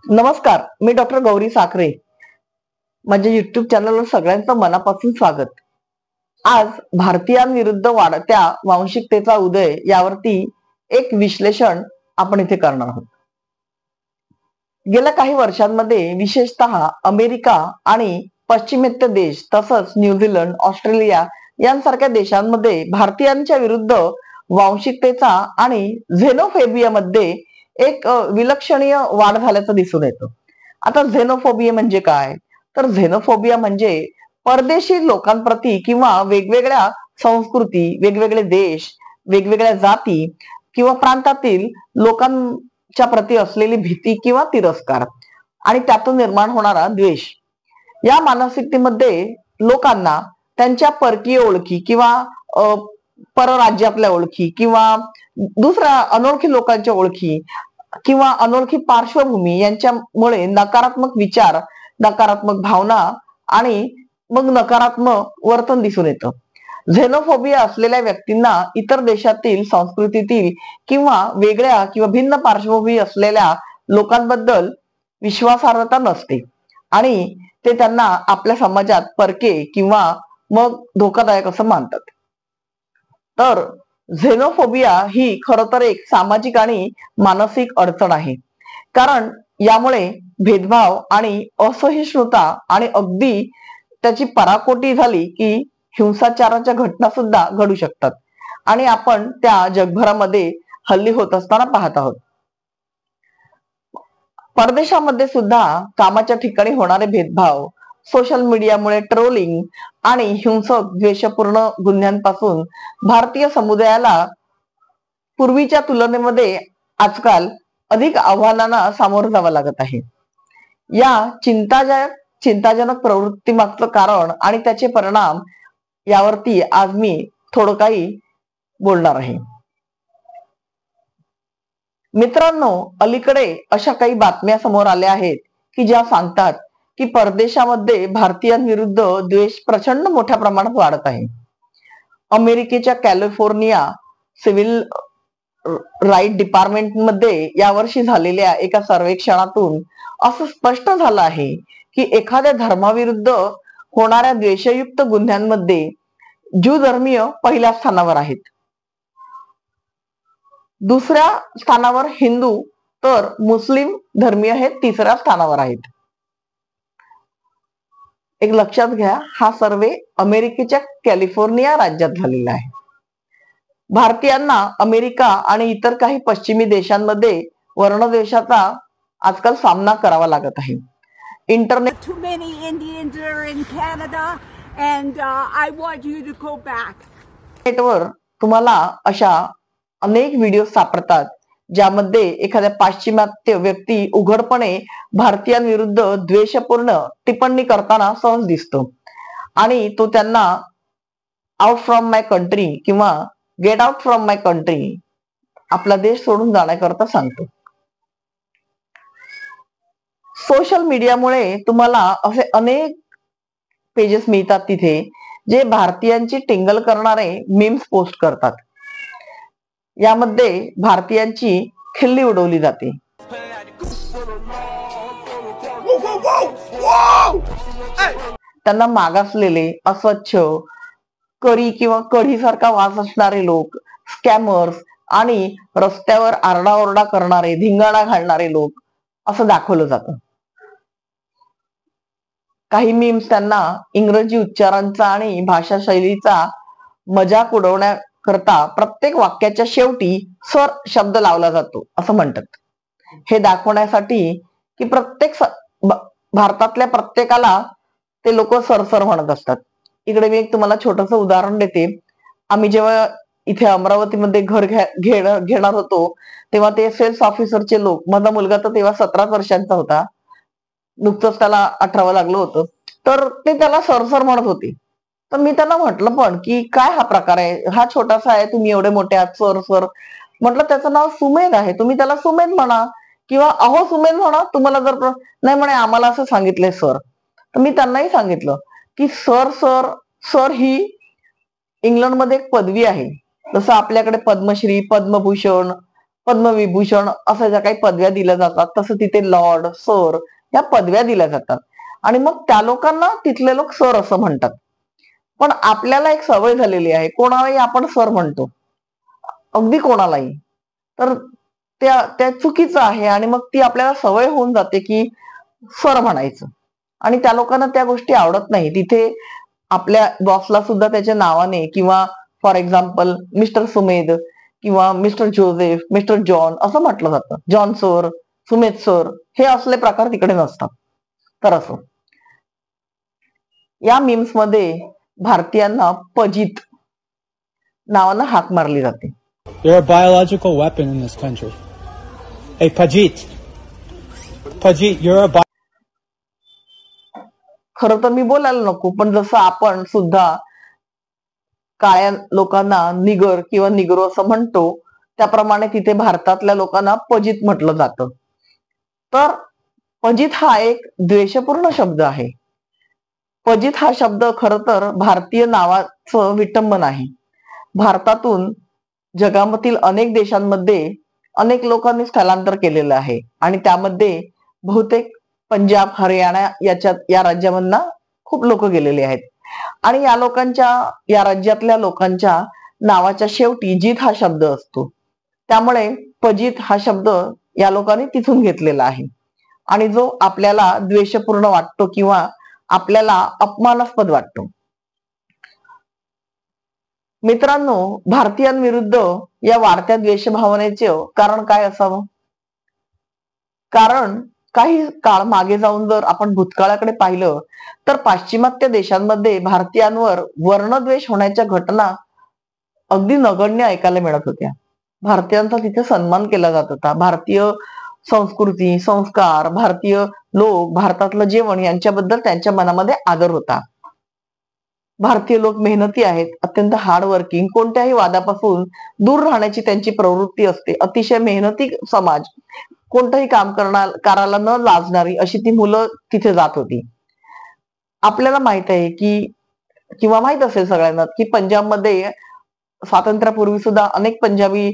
नमस्कार, मी डॉक्टर गौरी साखरे. माझ्या युट्यूब चॅनलवर सगळ्यांचं मनापासून स्वागत. आज भारतीयांविरुद्ध वाढत्या वांशिकतेचा उदय यावरती एक विश्लेषण आपण इथे करणार आहोत. गेल्या काही वर्षांमध्ये विशेषतः अमेरिका आणि पश्चिमेत्य देश तसंच न्यूझीलंड, ऑस्ट्रेलिया यांसारख्या देशांमध्ये भारतीयांच्या विरुद्ध वांशिकतेचा आणि झेनोफोबियामध्ये एक विलक्षणीय वाढ झाल्याचं दिसून येतं. आता झेनोफोबिया म्हणजे काय? तर झेनोफोबिया म्हणजे परदेशी लोकांप्रती किंवा वेगवेगळ्या संस्कृती, वेगवेगळे देश, वेगवेगळ्या जाती किंवा प्रांतातील लोकांच्या प्रती असलेली भीती किंवा तिरस्कार आणि त्यातून निर्माण होणारा द्वेष. या मानसिकतेमध्ये लोकांना त्यांच्या परकीय ओळखी किंवा परराज्यातल्या ओळखी किंवा दुसऱ्या अनोळखी लोकांच्या ओळखी किंवा अनोळखी पार्श्वभूमी यांच्यामुळे नकारात्मक विचार, नकारात्मक भावना आणि मग नकारात्मक वर्तन दिसून येतं. झेनोफोबिया असलेल्या व्यक्तींना इतर देशातील, संस्कृतीतील किंवा वेगळ्या किंवा भिन्न पार्श्वभूमी असलेल्या लोकांबद्दल विश्वासार्हता नसते आणि ते त्यांना आपल्या समाजात परके किंवा मग धोकादायक असं मानतात. तर झेनोफोबिया ही खरं तर एक सामाजिक आणि मानसिक अडचण आहे, कारण यामुळे भेदभाव आणि असहिष्णुता आणि अगदी त्याची पराकोटी झाली की हिंसाचाराच्या घटना सुद्धा घडू शकतात आणि आपण त्या जगभरामध्ये हल्ली होत असताना पाहत आहोत. परदेशामध्ये सुद्धा कामाच्या ठिकाणी होणारे भेदभाव, सोशल मीडियामुळे ट्रोलिंग आणि हिंसक द्वेषपूर्ण गुन्ह्यांपासून भारतीय समुदायाला पूर्वीच्या तुलनेमध्ये आजकाल अधिक आव्हानांना सामोरं जावं लागत आहे. या चिंताजनक प्रवृत्तीमागचं कारण आणि त्याचे परिणाम यावरती आज मी थोडं काही बोलणार आहे. मित्रांनो, अलीकडे अशा काही बातम्या समोर आल्या आहेत की ज्या सांगतात की परदेशामध्ये भारतीयांविरुद्ध द्वेष प्रचंड मोठ्या प्रमाणात वाढत आहे. अमेरिकेच्या कॅलिफोर्निया सिव्हिल राईट डिपार्टमेंटमध्ये यावर्षी झालेल्या एका सर्वेक्षणातून असं स्पष्ट झालं आहे की एखाद्या धर्माविरुद्ध होणाऱ्या द्वेषयुक्त गुन्ह्यांमध्ये ज्यू धर्मीय पहिल्या स्थानावर आहेत, दुसऱ्या स्थानावर हिंदू, तर मुस्लिम धर्मीय हे तिसऱ्या स्थानावर आहेत. एक लक्षात घ्या, हा सर्वे अमेरिकेच्या कॅलिफोर्निया राज्यात झालेला आहे. भारतीयांना अमेरिका आणि इतर काही पश्चिमी देशांमध्ये वर्णद्वेषाचा आजकाल सामना करावा लागत आहे. इंटरनेटवर तुम्हाला अशा अनेक व्हिडिओ सापडतात ज्यामध्ये एखाद्या पाश्चिमात्य व्यक्ती उघडपणे भारतीयांविरुद्ध द्वेषपूर्ण टिप्पणी करताना सहज दिसतो आणि तो त्यांना आउट फ्रॉम माय कंट्री किंवा get out from my country, आपला देश सोडून जाण्याकरता सांगतो. सोशल मीडियामुळे तुम्हाला असे अनेक पेजेस मिळतात तिथे जे भारतीयांची टिंगल करणारे मीम्स पोस्ट करतात. यामध्ये भारतीयांची खिल्ली उडवली जाते. त्यांना मागासलेले, अस्वच्छ, करी किंवा कढीसारखा वास असणारे लोक, स्कॅमर्स आणि रस्त्यावर आरडाओरडा करणारे, धिंगाणा घालणारे लोक असं दाखवलं जातं. काही मीम्स त्यांना इंग्रजी उच्चारांचा आणि भाषा शैलीचा मजाक उडवण्याकरता प्रत्येक वाक्याच्या शेवटी सर शब्द लावला जातो असं म्हणतात. हे दाखवण्यासाठी की भारतातल्या प्रत्येकाला ते लोक सर म्हणत असतात. इकडे मी एक तुम्हाला छोटस उदाहरण देते. आम्ही जेव्हा इथे अमरावतीमध्ये घर घेणार होतो तेव्हा ते सेल्स ऑफिसरचे लोक, माझा मुलगा तर तेव्हा 17 वर्षांचा होता, नुकतंच त्याला 18 लागलं होतं, तर ते त्याला सर म्हणत होते. तर मी त्यांना म्हटलं पण की काय हा प्रकार आहे, हा छोटासा आहे, तुम्ही एवढे मोठे आहात, सर. म्हटलं त्याचं नाव सुमेध आहे, तुम्ही त्याला सुमेध म्हणा किंवा अहो सुमेध म्हणा. तुम्हाला जर नाही म्हणे आम्हाला असं सांगितलंय सर. तर मी त्यांनाही सांगितलं की सर ही इंग्लंडमध्ये एक पदवी आहे. जसं आपल्याकडे पद्मश्री, पद्मभूषण, पद्मविभूषण अशा ज्या काही पदव्या दिल्या जातात, तसं तिथे लॉर्ड, सर या पदव्या दिल्या जातात. आणि मग त्या लोकांना तिथले लोक सर असं म्हणतात. पण आपल्याला एक सवय झालेली आहे, कोणालाही आपण सर म्हणतो, अगदी कोणालाही. तर त्या त्या चुकीचं आहे आणि मग ती आपल्याला सवय होऊन जाते की सर म्हणायचं. आणि त्या लोकांना त्या गोष्टी आवडत नाही. तिथे आपल्या बॉसला सुद्धा त्याच्या नावाने किंवा फॉर एक्झाम्पल मिस्टर सुमेध किंवा मिस्टर जोसेफ, मिस्टर जॉन असं म्हटलं जातं. जॉन सर, सुमेध सर हे असले प्रकार तिकडे नसतात. तर असं या मीम्स मध्ये भारतीयांना पजित नावानं हाक मारली जाते. You're a biological weapon in this country. Hey, Pajit. Pajit, you're a खरं तर मी बोलायला नको, पण जसं आपण सुद्धा काळ्या लोकांना निगर किंवा निग्रो असं म्हणतो, त्याप्रमाणे तिथे भारतातल्या लोकांना पजित म्हटलं जातं. तर पजित हा एक द्वेषपूर्ण शब्द आहे. पजित हा शब्द खरं तर भारतीय नावाचं विटंबन आहे. भारतातून जगामधील अनेक देशांमध्ये अनेक लोकांनी स्थलांतर केलेलं आहे आणि त्यामध्ये बहुतेक पंजाब, हरियाणा या राज्यामधना खूप लोक गेलेले आहेत. आणि या राज्यातल्या लोकांच्या नावाच्या शेवटी जित हा शब्द असतो. त्यामुळे पजित हा शब्द या लोकांनी तिथून घेतलेला आहे आणि जो आपल्याला द्वेषपूर्ण वाटतो किंवा आपल्याला अपमानास्पद वाटतो. मित्रांनो, भारतीयांविरुद्ध या वाढत्या द्वेषभावनेचे कारण काय असावं? कारण काही काळ मागे जाऊन जर आपण भूतकाळाकडे पाहिलं तर पाश्चिमात्य देशांमध्ये भारतीयांवर वर्णद्वेष होण्याच्या घटना अगदी नगण्य ऐकायला मिळत होत्या. भारतीयांचा तिथे सन्मान केला जात होता. भारतीय संस्कृती, संस्कार, भारतीय लोक, भारतातलं जेवण यांच्याबद्दल त्यांच्या मनामध्ये आदर होता. भारतीय लोक मेहनती आहेत, अत्यंत हार्ड वर्किंग, कोणत्याही वादापासून दूर राहण्याची त्यांची प्रवृत्ती असते. अतिशय मेहनती समाज, कोणतंही काम करायला न लाजणारी अशी ती मुलं तिथे जात होती. आपल्याला माहित आहे की किंवा माहित असेल सगळ्यांना की पंजाबमध्ये स्वातंत्र्यापूर्वी सुद्धा अनेक पंजाबी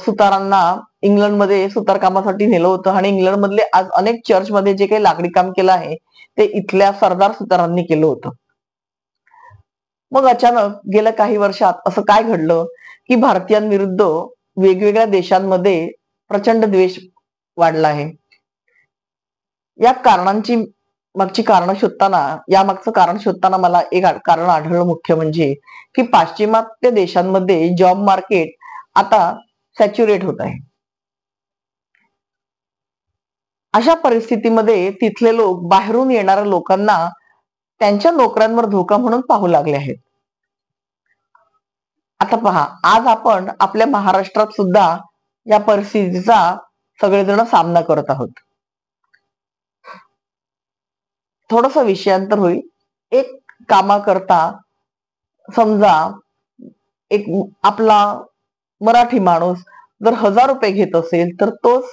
सुतारांना इंग्लंडमध्ये सुतार कामासाठी नेलं होतं आणि इंग्लंडमधले आज अनेक चर्चमध्ये जे काही लाकडी काम केलं आहे ते इथल्या सरदार सुतारांनी केलं होतं. मग अचानक गेल्या काही वर्षात असं काय घडलं की भारतीयांविरुद्ध वेगवेगळ्या देशांमध्ये प्रचंड द्वेष वाढला आहे. या मागचं कारण शोधताना मला एक कारण आढळलं, मुख्य म्हणजे की पाश्चिमात्य देशांमध्ये जॉब मार्केट आता सॅच्युरेट होत आहे. अशा परिस्थितीमध्ये तिथले लोक बाहेरून येणाऱ्या लोकांना त्यांच्या नोकऱ्यांवर धोका म्हणून पाहू लागले आहेत. आता पहा, आज आपण आपल्या महाराष्ट्रात सुद्धा या परिस्थितीचा सगळेजण सामना करत आहोत. थोडस विषयांतर होईल. एक कामाकरता समजा एक आपला मराठी माणूस जर 1000 रुपये घेत असेल तर तोच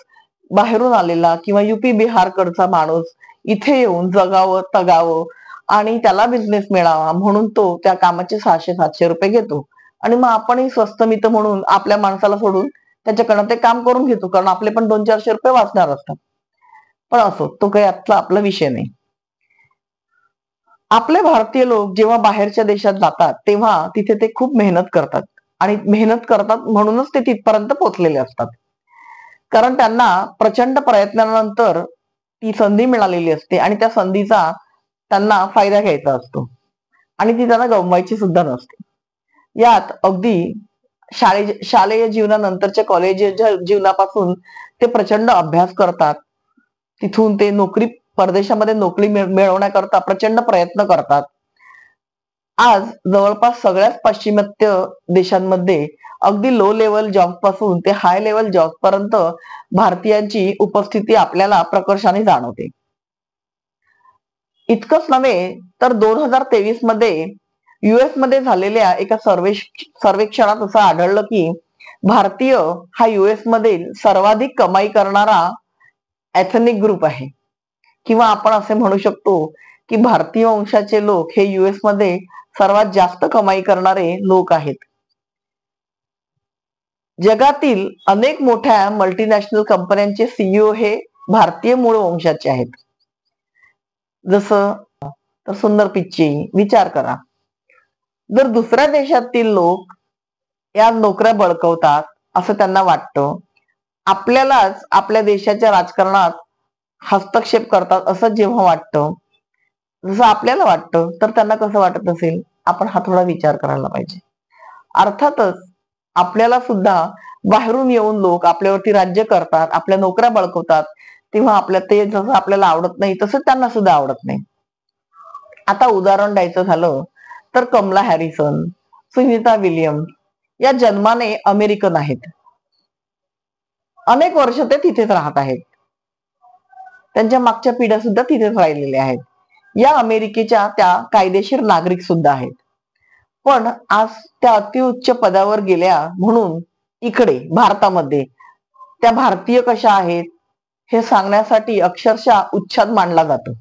बाहेरून आलेला किंवा युपी बिहारकडचा माणूस इथे येऊन जगावं, तगावं आणि त्याला बिझनेस मिळावा म्हणून तो त्या कामाचे 600-700 रुपये घेतो. आणि मग आपणही स्वस्त मित्र म्हणून आपल्या माणसाला सोडून त्याच्याकडनं ते काम करून घेतो, कारण आपले पण 200-400 रुपये वाचणार असतात. पण असो, तो काही आजचा आपला विषय नाही. आपले भारतीय लोक जेव्हा बाहेरच्या देशात जातात तेव्हा तिथे ते खूप मेहनत करतात आणि मेहनत करतात म्हणूनच ते तिथपर्यंत पोहोचलेले असतात. कारण त्यांना प्रचंड प्रयत्नानंतर ती संधी मिळालेली असते आणि त्या संधीचा त्यांना फायदा घ्यायचा असतो आणि ती त्यांना गमवायची सुद्धा नसते. यात अगदी शालेय जीवनानंतरच्या कॉलेज जीवनापासून ते प्रचंड अभ्यास करतात. तिथून ते परदेशामध्ये नोकरी मिळवण्याकरता प्रचंड प्रयत्न करतात. आज जवळपास सगळ्याच पाश्चिमात्य देशांमध्ये अगदी लो लेवल जॉब पासून ते हाय लेवल जॉब पर्यंत भारतीयांची उपस्थिती आपल्याला प्रकर्षाने जाणवते. इतकंच नव्हे तर 2023 मध्ये युएस मध्ये झालेल्या एका सर्वेक्षणात असं आढळलं की भारतीय हा युएस मधील सर्वाधिक कमाई करणारा एथनिक ग्रुप आहे, किंवा आपण असे म्हणू शकतो की भारतीय वंशाचे लोक हे युएस मध्ये सर्वात जास्त कमाई करणारे लोक आहेत. जगातील अनेक मोठ्या मल्टीनॅशनल कंपन्यांचे सीईओ हे भारतीय मूळ वंशाचे आहेत. जसं तर सुंदर पिच्ची विचार करा, जर दुसऱ्या देशातील लोक या नोकऱ्या बळकवतात असं त्यांना वाटतं, आपल्यालाच आपल्या देशाच्या राजकारणात हस्तक्षेप करतात असं जेव्हा वाटतं, जसं आपल्याला वाटतं, तर त्यांना कसं वाटत असेल? आपण हा थोडा विचार करायला पाहिजे. अर्थातच आपल्याला सुद्धा बाहेरून येऊन लोक आपल्यावरती राज्य करतात, आपल्या नोकऱ्या बळकवतात, तेव्हा आपल्या ते जसं आपल्याला आवडत नाही तसं त्यांना सुद्धा आवडत नाही. आता उदाहरण द्यायचं झालं तर कमला हॅरिसन, सुनीता विलियम्स या जन्माने अमेरिकन आहेत. अनेक वर्ष ते तिथेच राहत आहेत. त्यांच्या मागच्या पिढ्या सुद्धा तिथेच राहिलेल्या आहेत. या अमेरिकेच्या त्या कायदेशीर नागरिक सुद्धा आहेत. पण आज त्या अतिउच्च पदावर गेल्या म्हणून इकडे भारतामध्ये त्या भारतीय कशा आहेत हे सांगण्यासाठी अक्षरशः उच्छाद मांडला जातो.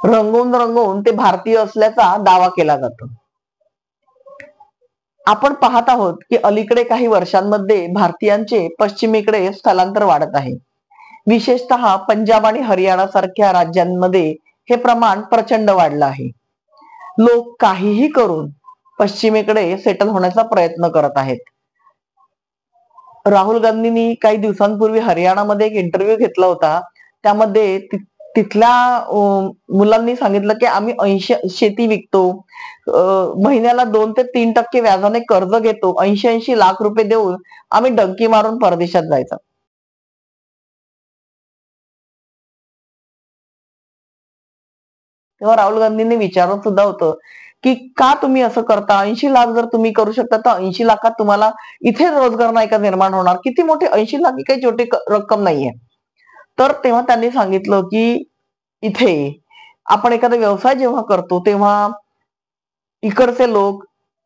रंगवून रंगवून ते भारतीय असल्याचा दावा केला जातो. आपण पाहत आहोत की अलीकडे काही वर्षांमध्ये भारतीयांचे पश्चिमेकडे स्थलांतर वाढत आहे. विशेषतः पंजाब आणि हरियाणा सारख्या राज्यांमध्ये हे प्रमाण प्रचंड वाढलं आहे. लोक काहीही करून पश्चिमेकडे सेटल होण्याचा प्रयत्न करत आहेत. राहुल गांधींनी काही दिवसांपूर्वी हरियाणामध्ये एक इंटरव्ह्यू घेतला होता. त्यामध्ये तिथल्या मुलांनी सांगितलं की आम्ही 80 शेती विकतो, महिन्याला 2 ते 3% व्याजाने कर्ज घेतो, 80-80 लाख रुपये देऊन आम्ही डंकी मारून परदेशात जायचं. तेव्हा राहुल गांधींनी विचारलं सुद्धा होतं की का तुम्ही असं करता? 80 लाख जर तुम्ही करू शकता तर 80 लाखात तुम्हाला इथे रोजगार नाही का निर्माण होणार? किती मोठी 80 लाख ही काही छोटी रक्कम नाहीये. तर तेव्हा त्यांनी सांगितलं की इथे आपण एखादा व्यवसाय जेव्हा करतो तेव्हा इकडचे लोक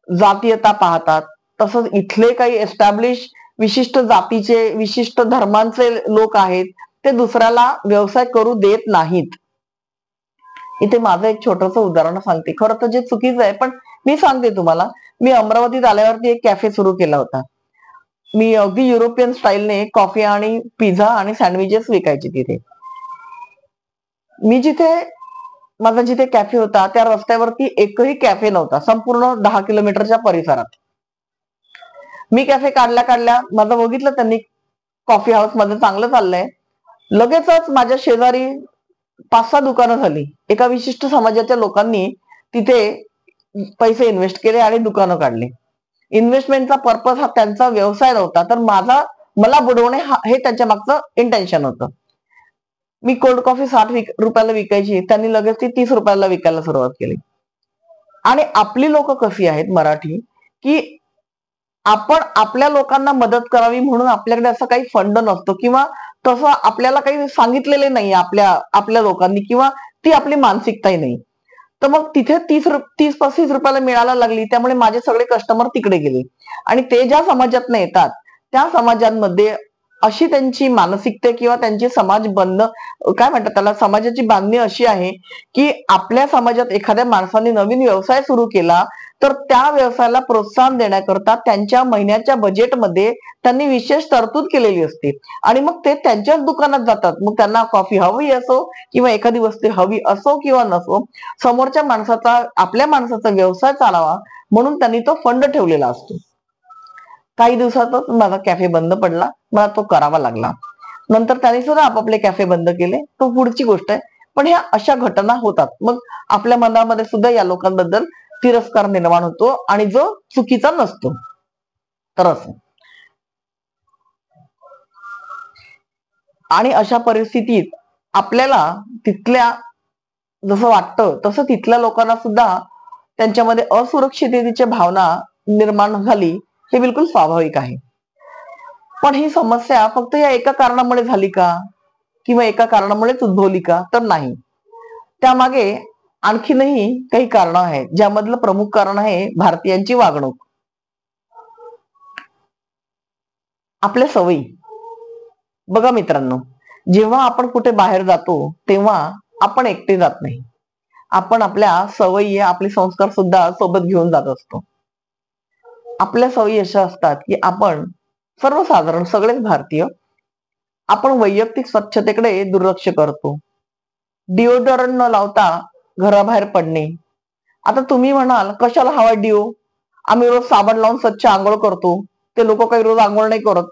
जातीयता पाहतात, तसंच इथले काही एस्टॅब्लिश विशिष्ट जातीचे विशिष्ट धर्मांचे लोक आहेत, ते दुसऱ्याला व्यवसाय करू देत नाहीत. इथे माझं एक छोटंसं उदाहरण सांगते. खरं तर जे चुकीचं आहे, पण मी सांगते तुम्हाला. मी अमरावतीत आल्यावरती एक कॅफे सुरू केला होता. मी अगदी युरोपियन स्टाईलने कॉफी आणि पिझ्झा आणि सँडविचेस विकायचे तिथे. मी माझा जिथे कॅफे होता त्या रस्त्यावरती एकही कॅफे नव्हता संपूर्ण 10 किलोमीटरच्या परिसरात. मी कॅफे काढल्या माझं बघितलं त्यांनी कॉफी हाऊस मध्ये चांगलं चाललंय. लगेचच माझ्या शेजारी 5-6 दुकानं झाली. एका विशिष्ट समाजाच्या लोकांनी तिथे पैसे इन्व्हेस्ट केले आणि दुकानं काढली. इन्व्हेस्टमेंटचा पर्पज हा त्यांचा व्यवसाय नव्हता, तर मला बुडवणे हे त्यांच्या मागचं इंटेन्शन होतं. मी कोल्ड कॉफी 60 रुपयाला विकायची, त्यांनी लगेच ती 30 रुपयाला विकायला सुरुवात केली. आणि आपली लोक कशी आहेत मराठी, की आपण आपल्या लोकांना मदत करावी म्हणून आपल्याकडे असं काही फंड नसतो किंवा तसं आपल्याला काही सांगितलेले नाही आपल्या लोकांनी किंवा ती आपली मानसिकताही नाही. तर मग तिथे 30-35 रुपयाला मिळायला लागली, त्यामुळे माझे सगळे कस्टमर तिकडे गेले. आणि ते ज्या समाजातनं येतात त्या समाजांमध्ये अशी त्यांची मानसिकता किंवा त्यांची काय म्हणतात त्याला, समाजाची बांधणी अशी आहे की आपल्या समाजात एखाद्या माणसाने नवीन व्यवसाय सुरू केला तर त्या व्यवसायाला प्रोत्साहन देण्याकरता त्यांच्या महिन्याच्या बजेटमध्ये त्यांनी विशेष तरतूद केलेली असते. आणि मग ते त्यांच्याच दुकानात जातात. मग त्यांना कॉफी हवी असो किंवा एखादी वस्तू हवी असो किंवा नसो, समोरच्या आपल्या माणसाचा व्यवसाय चालावा म्हणून त्यांनी तो फंड ठेवलेला असतो. काही दिवसातच माझा कॅफे बंद पडला, मला तो करावा लागला. नंतर त्यांनी सुद्धा आपापले कॅफे बंद केले, तो पुढची गोष्ट आहे. पण ह्या अशा घटना होतात. मग आपल्या मनामध्ये सुद्धा या लोकांबद्दल तिरस्कार निर्माण होतो आणि जो चुकीचा नसतो. तर असं आणि अशा परिस्थितीत आपल्याला तिथल्या जसं वाटतं तसं तिथल्या लोकांना सुद्धा त्यांच्यामध्ये असुरक्षिततेची भावना निर्माण झाली, हे बिलकुल स्वाभाविक आहे. पण ही समस्या फक्त या एका कारणामुळे झाली का किंवा एका कारणामुळेच उद्भवली का? तर नाही. त्यामागे आणखीनही काही कारणं आहेत, ज्यामधलं प्रमुख कारण आहे भारतीयांची वागणूक, आपल्या सवयी. बघा मित्रांनो, जेव्हा आपण कुठे बाहेर जातो तेव्हा आपण एकटे जात नाही. आपण आपल्या सवयी, आपले संस्कार सुद्धा सोबत घेऊन जात असतो. आपल्या सवयी अशा असतात की आपण सर्वसाधारण सगळेच भारतीय आपण वैयक्तिक स्वच्छतेकडे दुर्लक्ष करतो. डिओडोरंट न लावता घराबाहेर पडणे. आता तुम्ही म्हणाल कशाला हवा डिओ? आम्ही रोज साबण लावून स्वच्छ आंघोळ करतो. ते लोक काही रोज आंघोळ नाही करत.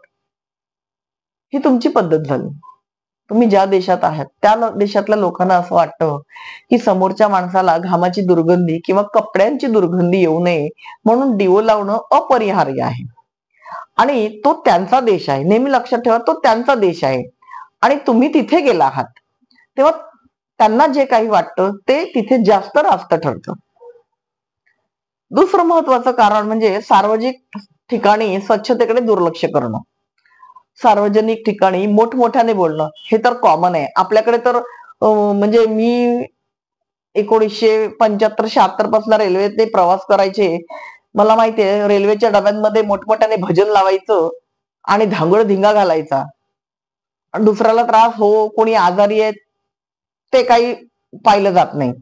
ही तुमची पद्धत झाली. तुम्ही ज्या देशात आहात त्या देशातल्या लोकांना असं वाटतं की समोरच्या माणसाला घामाची दुर्गंधी किंवा कपड्यांची दुर्गंधी येऊ नये म्हणून डिओ लावणं अपरिहार्य आहे. आणि तो त्यांचा देश आहे. नेहमी लक्षात ठेवा, तो त्यांचा देश आहे आणि तुम्ही तिथे गेला आहात तेव्हा त्यांना जे काही वाटतं ते तिथे जास्त रास्त ठरतं. दुसरं महत्वाचं कारण म्हणजे सार्वजनिक ठिकाणी स्वच्छतेकडे दुर्लक्ष करणं. सार्वजनिक ठिकाणी मोठमोठ्याने बोलणं हे तर कॉमन आहे. आपल्याकडे तर म्हणजे मी 1975-76 पासून रेल्वेने प्रवास करायचे. मला माहितीये रेल्वेच्या डब्यांमध्ये मोठमोठ्याने भजन लावायचं आणि धांगड धिंगा घालायचा. आणि दुसऱ्याला त्रास हो, कोणी आजारी आहे ते काही पाहिलं जात नाही.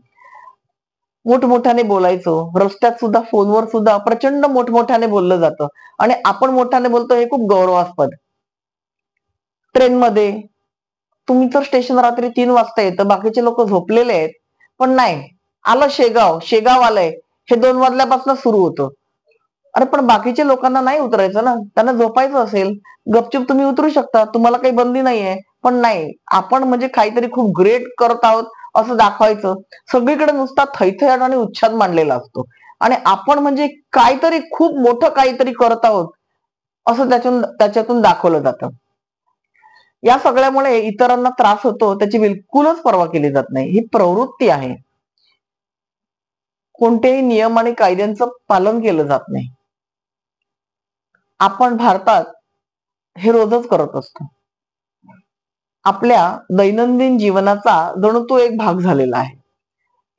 मोठमोठ्याने बोलायचं. रस्त्यात सुद्धा फोनवर सुद्धा प्रचंड मोठमोठ्याने बोललं जातं आणि आपण मोठ्याने बोलतो हे खूप गौरवास्पद. ट्रेनमध्ये तुम्ही तर स्टेशन रात्री 3 वाजता येतं, बाकीचे लोक झोपलेले आहेत, पण नाही आलं शेगाव आलंय हे 2 वाजल्यापासून सुरू होतं. अरे पण बाकीच्या लोकांना नाही उतरायचं ना, त्यांना झोपायचं असेल, गपचूप तुम्ही उतरू शकता, तुम्हाला काही बंदी नाहीये. पण नाही, आपण म्हणजे काहीतरी खूप ग्रेट करत आहोत असं दाखवायचं. सगळीकडे नुसता थैथयाट आणि उच्छाद मांडलेला असतो आणि आपण म्हणजे काहीतरी खूप मोठं काहीतरी करत आहोत असं त्याच्यातून दाखवलं जातं. या सगळ्यामुळे इतरांना त्रास होतो त्याची बिलकुलच पर्वा केली जात नाही. ही प्रवृत्ती आहे. कोणत्याही नियम आणि कायद्यांचं पालन केलं जात नाही. आपण भारतात हे रोजच करत असतो. आपल्या दैनंदिन जीवनाचा जणू तो एक भाग झालेला आहे.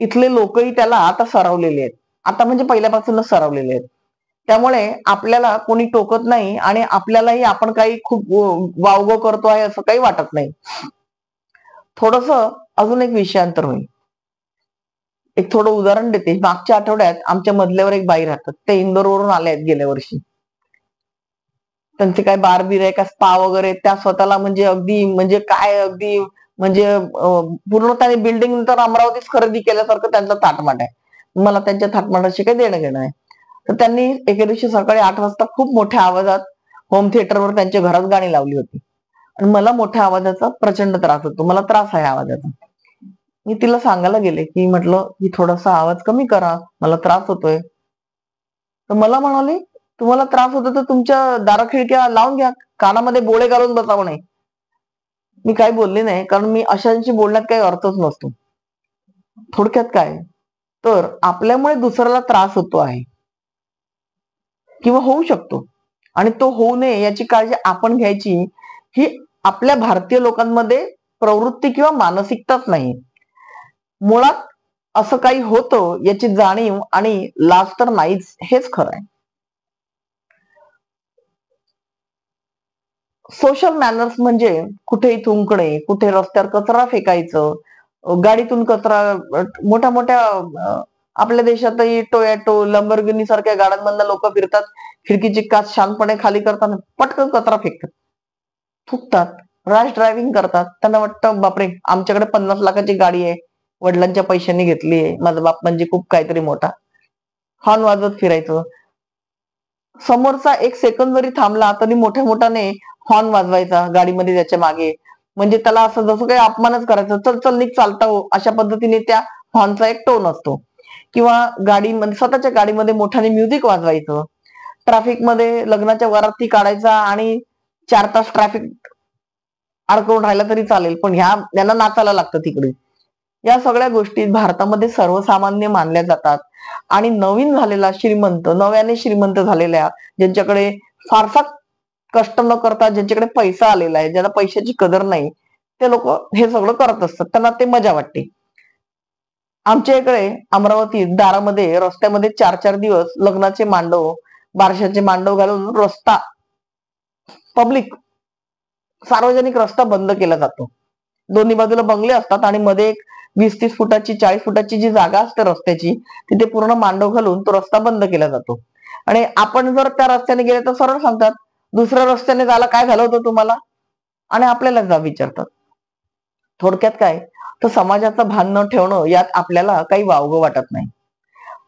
इथले लोकही त्याला आता सरावलेले आहेत. आता म्हणजे पहिल्यापासूनच सरावलेले आहेत. त्यामुळे आपल्याला कोणी टोकत नाही आणि आपल्यालाही आपण काही खूप वावगो करतो आहे असं काही वाटत नाही. थोडस अजून एक विषयांतर होईल. एक थोडं उदाहरण देते. मागच्या आठवड्यात आमच्या मधल्यावर एक बाई राहतात. ते इंदोरवरून आले आहेत गेल्या वर्षी. त्यांचे काय बारबीर आहे का स्पा वगैरे, त्या स्वतःला म्हणजे अगदी म्हणजे काय अगदी म्हणजे पूर्ण त्याने बिल्डिंग तर अमरावतीच खरेदी केल्यासारखं त्यांचा थाटमाट आहे. मला त्यांच्या थाटमाटाशी काही देणं घेणं आहे. तर त्यांनी एके दिवशी सकाळी 8 वाजता खूप मोठ्या आवाजात होम थिएटरवर त्यांच्या घरात गाणी लावली होती आणि मला मोठ्या आवाजाचा प्रचंड त्रास होतो. मला त्रास आहे आवाजाचा. मी तिला सांगायला गेले की म्हटलं की थोडासा आवाज कमी करा, मला त्रास होतोय. तर मला म्हणाले तुम्हाला त्रास होतो तर तुमच्या दारा खिडक्या लावून घ्या, कानामध्ये बोळे घालून बसा म्हणे. मी काही बोलले नाही, कारण मी अशांशी बोलण्यात काही अर्थच नसतो. थोडक्यात काय तर आपल्यामुळे दुसऱ्याला त्रास होतो आहे किंवा होऊ शकतो आणि तो होऊ नये याची काळजी आपण घ्यायची. ही आपल्या भारतीय लोकांमध्ये प्रवृत्ती किंवा मानसिकताच नाही. मुळात असं काही होतं याची जाणीव आणि लाज तर नाहीच, हेच खरं आहे. सोशल मॅनर्स म्हणजे कुठेही थुंकणे, कुठे रस्त्यावर कचरा फेकायचं, गाडीतून कचरा मोठ्या मोठ्या आपल्या देशातही टोयॅटो, लंबोर्गिनी सारख्या गाड्यांमधनं लोक फिरतात, खिडकीची काच शांतपणे खाली करताना पटकन कचरा फेकतात, थुकतात, रॅश ड्रायव्हिंग करतात. त्यांना वाटतं बापरे आमच्याकडे 50 लाखाची गाडी आहे, वडिलांच्या पैशांनी घेतली आहे, माझा बाप म्हणजे खूप काहीतरी मोठा. हॉर्न वाजवत फिरायचं. समोरचा 1 सेकंद जरी थांबला तरी मोठ्या मोठ्याने हॉर्न वाजवायचा गाडीमध्ये त्याच्या मागे. म्हणजे त्याला असं जसं काही अपमानच करायचं, चल चल निघ चालता हो, अशा पद्धतीने त्या हॉर्नचा एक टोन असतो. किंवा गाडीमध्ये स्वतःच्या गाडीमध्ये मोठ्याने म्युझिक वाजवायचं. ट्रॅफिक मध्ये लग्नाच्या वराती काढायचा आणि 4 तास ट्रॅफिक अडकवून राहिला तरी चालेल, पण यांना नाचायला लागतं तिकडे. या सगळ्या गोष्टी भारतामध्ये सर्वसामान्य मानल्या जातात आणि नवीन झालेला श्रीमंत, नव्याने श्रीमंत झालेल्या, ज्यांच्याकडे फारसा कष्ट न करता ज्यांच्याकडे पैसा आलेला आहे, ज्यांना पैशाची कदर नाही, ते लोक हे सगळं करत असतात. त्यांना ते मजा वाटते. आमच्या इकडे अमरावतीत दारामध्ये रस्त्यामध्ये 4-4 दिवस लग्नाचे मांडव, बारशाचे मांडव घालून रस्ता पब्लिक सार्वजनिक रस्ता बंद केला जातो. दोन्ही बाजूला बंगले असतात आणि मध्ये एक 20-30 फुटाची 40 फुटाची जी जागा असते रस्त्याची, तिथे पूर्ण मांडव घालून तो रस्ता बंद केला जातो. आणि आपण जर त्या रस्त्याने गेले तर सरळ सांगतात दुसऱ्या रस्त्याने जायला काय झालं होतं तुम्हाला, आणि आपल्याला जा विचारतात. थोडक्यात काय तर समाजाचं भान न ठेवणं यात आपल्याला काही वावगं वाटत नाही.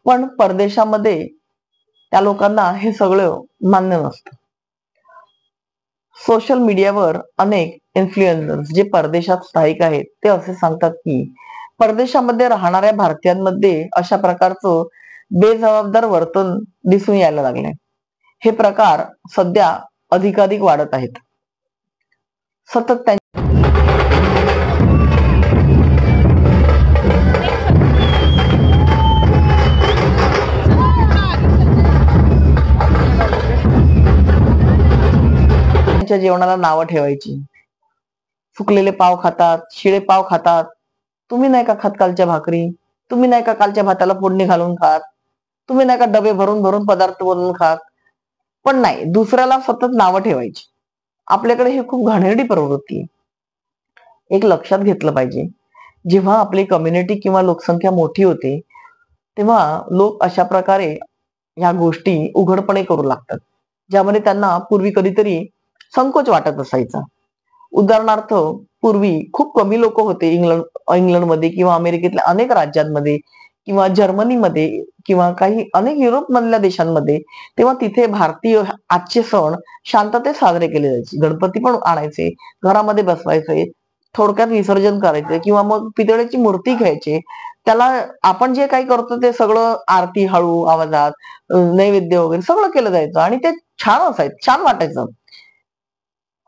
पण परदेशामध्ये त्या लोकांना हे सगळं मान्य नसतं. सोशल मीडियावर अनेक इन्फ्लुएन्सर्स जे परदेशात स्थायिक आहेत ते असे सांगतात की परदेशामध्ये राहणाऱ्या भारतीयांमध्ये अशा प्रकारचं बेजबाबदार वर्तन दिसून यायला लागले. हे प्रकार सध्या अधिकाधिक वाढत आहेत. सतत त्यांच्या जेवणाला नावं ठेवायची. सुकलेले पाव खातात, शिळे पाव खातात. तुम्ही नाही का खात कालच्या भाकरी? तुम्ही नाही का कालच्या भाताला फोडणी घालून खात? तुम्ही नाही का डबे भरून भरून पदार्थ बनवून खात? पण नाही, दुसऱ्याला सतत नावं ठेवायची. आपल्याकडे ही खूप घाणेरडी प्रवृत्ती आहे. एक लक्षात घेतलं पाहिजे, जेव्हा आपली कम्युनिटी किंवा लोकसंख्या मोठी होते तेव्हा लोक अशा प्रकारे ह्या गोष्टी उघडपणे करू लागतात, ज्यामध्ये त्यांना पूर्वी कधीतरी संकोच वाटत असायचा. उदाहरणार्थ पूर्वी खूप कमी लोक होते इंग्लंडमध्ये किंवा अमेरिकेतल्या अनेक राज्यांमध्ये किंवा जर्मनीमध्ये किंवा काही अनेक युरोप मधल्या देशांमध्ये, तेव्हा तिथे भारतीय आजचे सण शांततेत साजरे केले जायचे. गणपती पण आणायचे, घरामध्ये बसवायचे, थोडक्यात विसर्जन करायचे किंवा मग पितळेची मूर्ती घ्यायचे. त्याला आपण जे काही करतो ते सगळं आरती हळू आवाजात, नैवेद्य वगैरे सगळं केलं जायचं आणि ते छान असायचं, छान वाटायचं.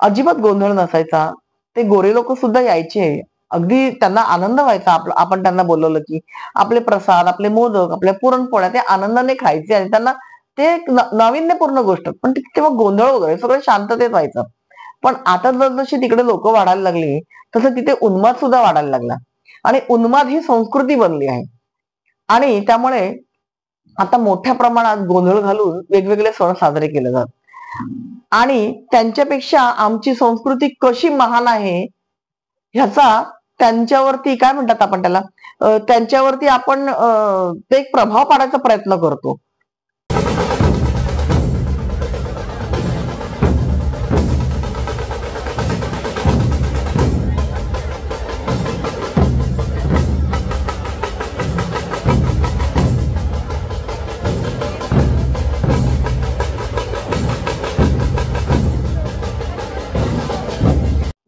अजिबात गोंधळ नसायचा. ते गोरे लोक सुद्धा यायचे, अगदी त्यांना आनंद व्हायचा आपण त्यांना बोलवलं की. आपले प्रसाद, आपले मोदक, आपल्या पुरणपोळ्या ते आनंदाने खायचे आणि त्यांना ते एक नाविन्यपूर्ण गोष्ट. पण तेव्हा गोंधळ वगैरे सगळं शांततेत व्हायचं. पण आता जसजशी तिकडे लोक वाढायला लागली तसं तिथे उन्माद सुद्धा वाढायला लागला आणि उन्माद ही संस्कृती बनली आहे. आणि त्यामुळे आता मोठ्या प्रमाणात गोंधळ घालून वेगवेगळे सण साजरे केले जातात आणि त्यांच्यापेक्षा आमची संस्कृती कशी महान आहे ह्याचा त्यांच्यावरती काय म्हणतात आपण त्याला, त्यांच्यावरती आपण ते एक प्रभाव पाडायचा प्रयत्न करतो.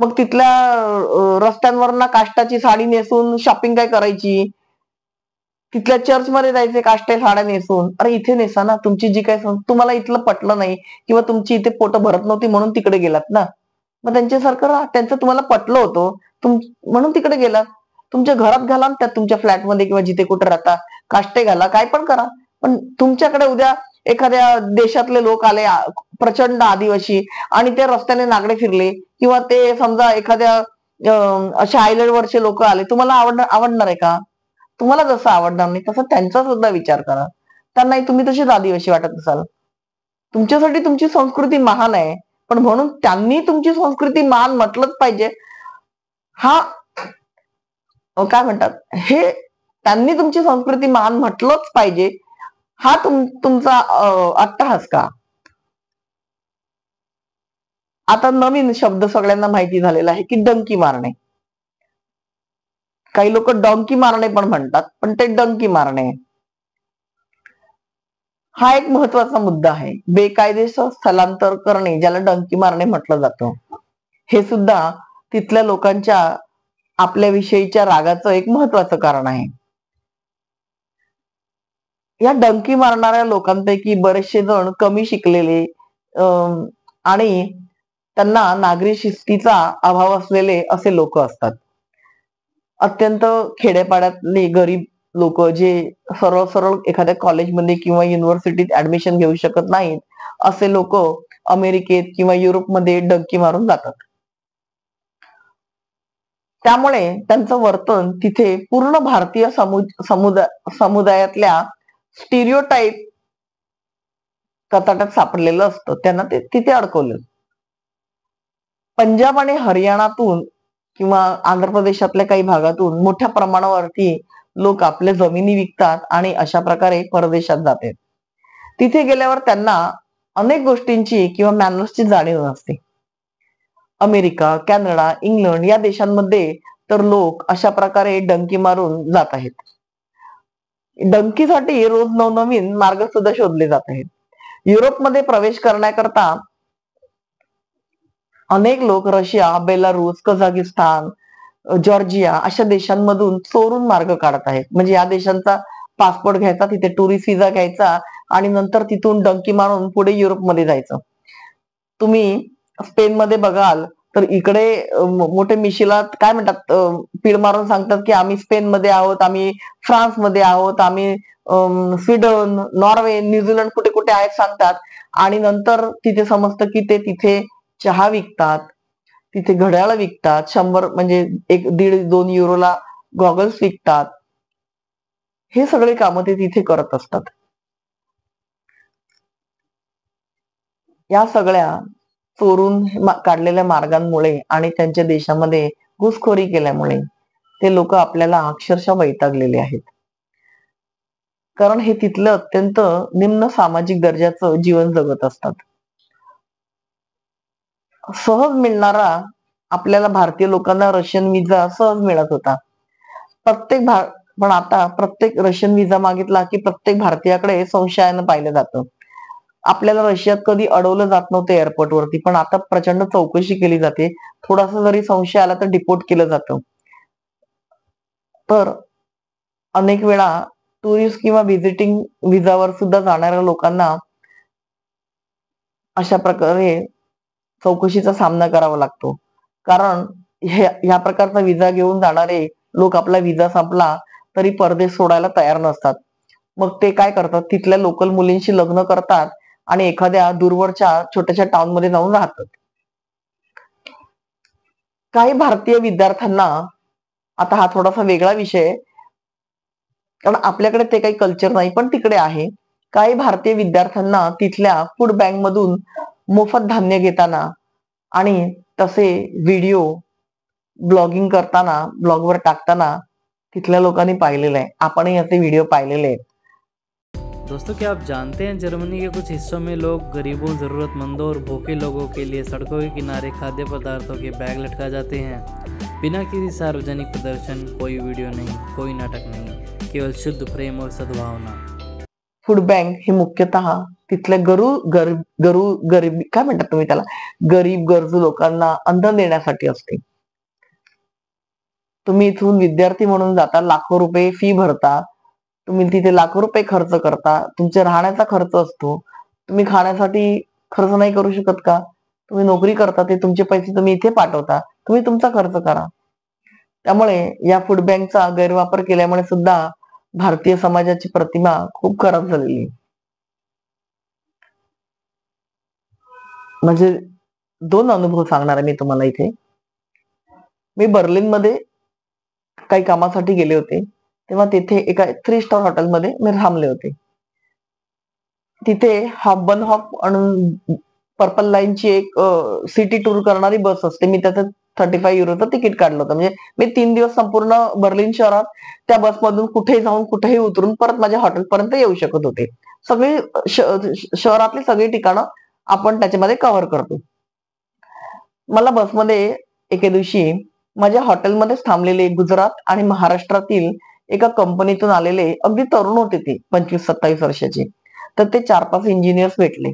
मग तिथल्या रस्त्यांवर काष्टाची साडी नेसून शॉपिंग काय करायची, तिथल्या चर्चमध्ये जायचे काष्टे साड्या नेसून. अरे इथे नेसा ना, तुमची जी काय तुम्हाला इथलं पटलं नाही किंवा तुमची इथे पोट भरत नव्हती म्हणून तिकडे गेलात ना, मग त्यांच्यासारखं राहा. त्यांचं तुम्हाला पटलं होतं म्हणून तिकडे गेलात. तुमच्या घरात घाला, त्यात तुमच्या फ्लॅटमध्ये किंवा जिथे कुठे राहता काष्टे घाला, काय पण करा. पण तुमच्याकडे उद्या एखाद्या देशातले लोक आले प्रचंड आदिवासी आणि ते रस्त्याने नागडे फिरले किंवा ते समजा एखाद्या अशा आयलंड वरचे लोक आले, तुम्हाला आवडणार आहे का? तुम्हाला जसं आवडणार नाही तसं त्यांचा सुद्धा विचार करा. त्यांनाही तुम्ही तशीच आदिवासी वाटत असाल. तुमच्यासाठी तुमची संस्कृती महान आहे, पण म्हणून त्यांनी तुमची संस्कृती महान म्हटलंच पाहिजे हा काय म्हणतात, हे त्यांनी तुमची संस्कृती महान म्हटलंच पाहिजे हा तुमचा अट्टहास का? आता नवीन शब्द सगळ्यांना माहिती झालेला आहे की डंकी मारणे. काही लोक डंकी मारणे पण म्हणतात, पण ते डंकी मारणे हा एक महत्वाचा मुद्दा आहे. बेकायदेशीर स्थलांतर करणे, ज्याला डंकी मारणे म्हटलं जातं, हे सुद्धा तिथल्या लोकांच्या आपल्याविषयीच्या रागाचं एक महत्वाचं कारण आहे. या डंकी मारणाऱ्या लोकांपैकी बरेचसे जण कमी शिकलेले आणि त्यांना नागरी शिस्तीचा अभाव असलेले असे लोक असतात. अत्यंत खेड्यापाड्यातले गरीब लोक जे सरळ सरळ एखाद्या कॉलेजमध्ये किंवा युनिव्हर्सिटीत ऍडमिशन घेऊ शकत नाहीत, असे लोक अमेरिकेत किंवा युरोपमध्ये डंकी मारून जातात. त्यामुळे त्यांचं वर्तन तिथे पूर्ण भारतीय समुदायातल्या स्टिरियोटाईप कचाट्यात सापडलेलं असतं. त्यांना ते तिथे अडकवलं. पंजाब आणि हरियाणातून किंवा आंध्र प्रदेशातल्या काही भागातून मोठ्या प्रमाणावरती लोक आपल्या जमिनी विकतात आणि अशा प्रकारे परदेशात जातात. तिथे गेल्यावर त्यांना अनेक गोष्टींची किंवा मॅनर्सची जाणीव नसते. अमेरिका, कॅनडा, इंग्लंड या देशांमध्ये तर लोक अशा प्रकारे डंकी मारून जात आहेत. डंकीसाठी रोज नवनवीन मार्ग सुद्धा शोधले जात आहेत. युरोपमध्ये प्रवेश करण्याकरता अनेक लोक रशिया, बेलारूस, कझाकिस्तान, जॉर्जिया अशा देशांमधून चोरून मार्ग काढत आहेत. म्हणजे या देशांचा पासपोर्ट घ्यायचा, तिथे टुरिस्ट व्हिसा घ्यायचा आणि नंतर तिथून डंकी मारून पुढे युरोपमध्ये जायचं. तुम्ही स्पेनमध्ये बघाल तर इकडे मोठे मिशीला काय म्हणतात, पीळ मारून सांगतात की आम्ही स्पेनमध्ये आहोत, आम्ही फ्रान्समध्ये आहोत, आम्ही स्वीडन, नॉर्वे, न्यूझीलंड कुठे कुठे आहेत सांगतात. आणि नंतर तिथे समजतं की ते तिथे चहा विकतात, तिथे घड्याळ विकतात, 100 म्हणजे 1.5-2 युरोला गॉगल्स विकतात. हे सगळे कामं ते तिथे करत असतात. या सगळ्या चोरून काढलेल्या मार्गांमुळे आणि त्यांच्या देशामध्ये घुसखोरी केल्यामुळे ते लोक आपल्याला अक्षरशः वैतागलेले आहेत. कारण हे तिथलं अत्यंत निम्न सामाजिक दर्जाचं जीवन जगत असतात. सहज मिळणारा आपल्याला भारतीय लोकांना रशियन व्हिसा सहज मिळत होता. पण आता प्रत्येक रशियन व्हिसा मागितला की प्रत्येक भारतीयाकडे संशयानं पाहिलं जातं. आपल्याला रशियात कधी अडवलं जात नव्हतं एअरपोर्टवरती, पण आता प्रचंड चौकशी केली जाते. थोडासा जरी संशय आला तर डिपोर्ट केलं जातं. तर अनेक वेळा टुरिस्ट किंवा व्हिजिटिंग व्हिसावर सुद्धा जाणाऱ्या लोकांना अशा प्रकारे चौकशीचा सामना करावा लागतो. कारण ह्या प्रकारचा व्हिसा घेऊन जाणारे लोक आपला व्हिसा संपला तरी परदेश सोडायला तयार नसतात. मग ते काय करतात, तिथल्या लोकल मुलींशी लग्न करतात आणि एखाद्या दूरवरच्या छोट्याशा टाउन मध्ये जाऊन राहतात. काही भारतीय विद्यार्थ्यांना, आता हा थोडासा वेगळा विषय आहे कारण आपल्याकडे ते काही कल्चर नाही, पण तिकडे आहे. काही भारतीय विद्यार्थ्यांना तिथल्या फूड बँक मधून मोफत धान्य घेताना आणि तसे व्हिडिओ ब्लॉगिंग करताना, ब्लॉगवर टाकताना तिथल्या लोकांनी पाहिलेलं आहे. आपणही असे व्हिडिओ पाहिलेले आहेत. दोस्तों, क्या आप जानते हैं जर्मनी के कुछ हिस्सों में लोग गरीबों, ज़रूरतमंदों और भूखे लोगों के लिए सड़कों के किनारे खाद्य पदार्थों के बैग लटका जाते हैं। बिना किसी सार्वजनिक प्रदर्शन, कोई वीडियो नहीं, कोई नाटक नहीं, केवल शुद्ध प्रेम और सद्भावना। फूड बँक ही मुख्यतः तिथल्या गरीब काय म्हणतात तुम्ही त्याला, गरीब गरजू लोकांना अन्न देण्यासाठी असते. तुम्ही इथून विद्यार्थी म्हणून जाता, लाखो रुपये फी भरता, तुम्ही तिथे लाखो रुपये खर्च करता, तुमच्या राहण्याचा खर्च असतो. तुम्ही खाण्यासाठी खर्च नाही करू शकत का? तुम्ही नोकरी करता, ते तुमचे पैसे तुम्ही इथे पाठवता, तुम्ही तुमचा खर्च करा. त्यामुळे या फूड बँकचा गैरवापर केल्यामुळे सुद्धा भारतीय समाजाची प्रतिमा खूप खराब झालेली आहे. म्हणजे 2 अनुभव सांगणार आहे मी तुम्हाला इथे. मी बर्लिनमध्ये काही कामासाठी गेले होते, तेव्हा तिथे एका 3 स्टार हॉटेलमध्ये मी थांबले होते. तिथे हॉप म्हणून पर्पल लाईनची एक सिटी टूर करणारी बस असते. मी त्याचं 35 युरोचं तिकीट काढलं होतं. म्हणजे मी 3 दिवस संपूर्ण बर्लिन शहरात त्या बसमधून कुठेही जाऊन कुठेही उतरून परत माझ्या हॉटेलपर्यंत येऊ शकत होते. सगळी शहरातली सगळी ठिकाणं आपण त्याच्यामध्ये कव्हर करतो. मला बसमध्ये एके दिवशी माझ्या हॉटेलमध्येच थांबलेले गुजरात आणि महाराष्ट्रातील एका कंपनीतून आलेले अगदी तरुण होते, ते 25-27 वर्षाचे. तर ते 4-5 इंजिनियर्स भेटले.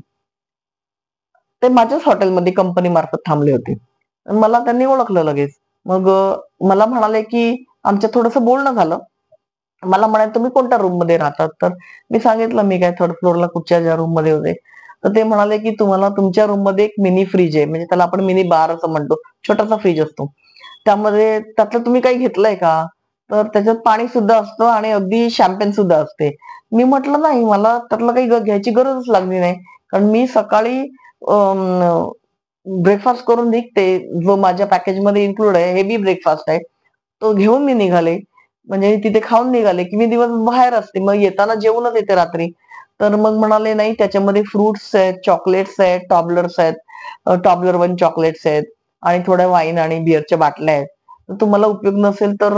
ते माझ्याच हॉटेलमध्ये कंपनी मार्फत थांबले होते. मला त्यांनी ओळखलं लगेच. मग मला म्हणाले की आमच्या थोडंसं बोलणं झालं. मला म्हणाले तुम्ही कोणत्या रूम मध्ये राहतात? तर मी सांगितलं मी काय 3rd फ्लोअरला कुठच्या ज्या रूम मध्ये होते. तर ते म्हणाले की तुम्हाला तुमच्या रूम मध्ये एक मिनी फ्रीज आहे, म्हणजे त्याला आपण मिनी बार असं म्हणतो, छोटासा फ्रीज असतो. त्यामध्ये त्यातलं तुम्ही काही घेतलंय का? तर त्याच्यात पाणी सुद्धा असतं आणि अगदी शॅम्पेन सुद्धा असते. मी म्हटलं नाही, मला त्यातलं काही घ्यायची गरजच लागली नाही. कारण मी सकाळी ब्रेकफास्ट करून निघते, जो माझ्या पॅकेजमध्ये इन्क्लूड आहे, हेवी ब्रेकफास्ट आहे, तो घेऊन मी निघाले. म्हणजे तिथे खाऊन निघाले की मी दिवस बाहेर असते, मग येताना जेवूनच येते रात्री. तर मग म्हणाले नाही, त्याच्यामध्ये फ्रुट्स आहेत, चॉकलेट्स आहेत, टॉबलर्स आहेत, टॉबलर 1 चॉकलेट्स आहेत आणि थोड्या वाईन आणि बिअरच्या बाटल्या आहेत. तर तुम्हाला उपयोग नसेल तर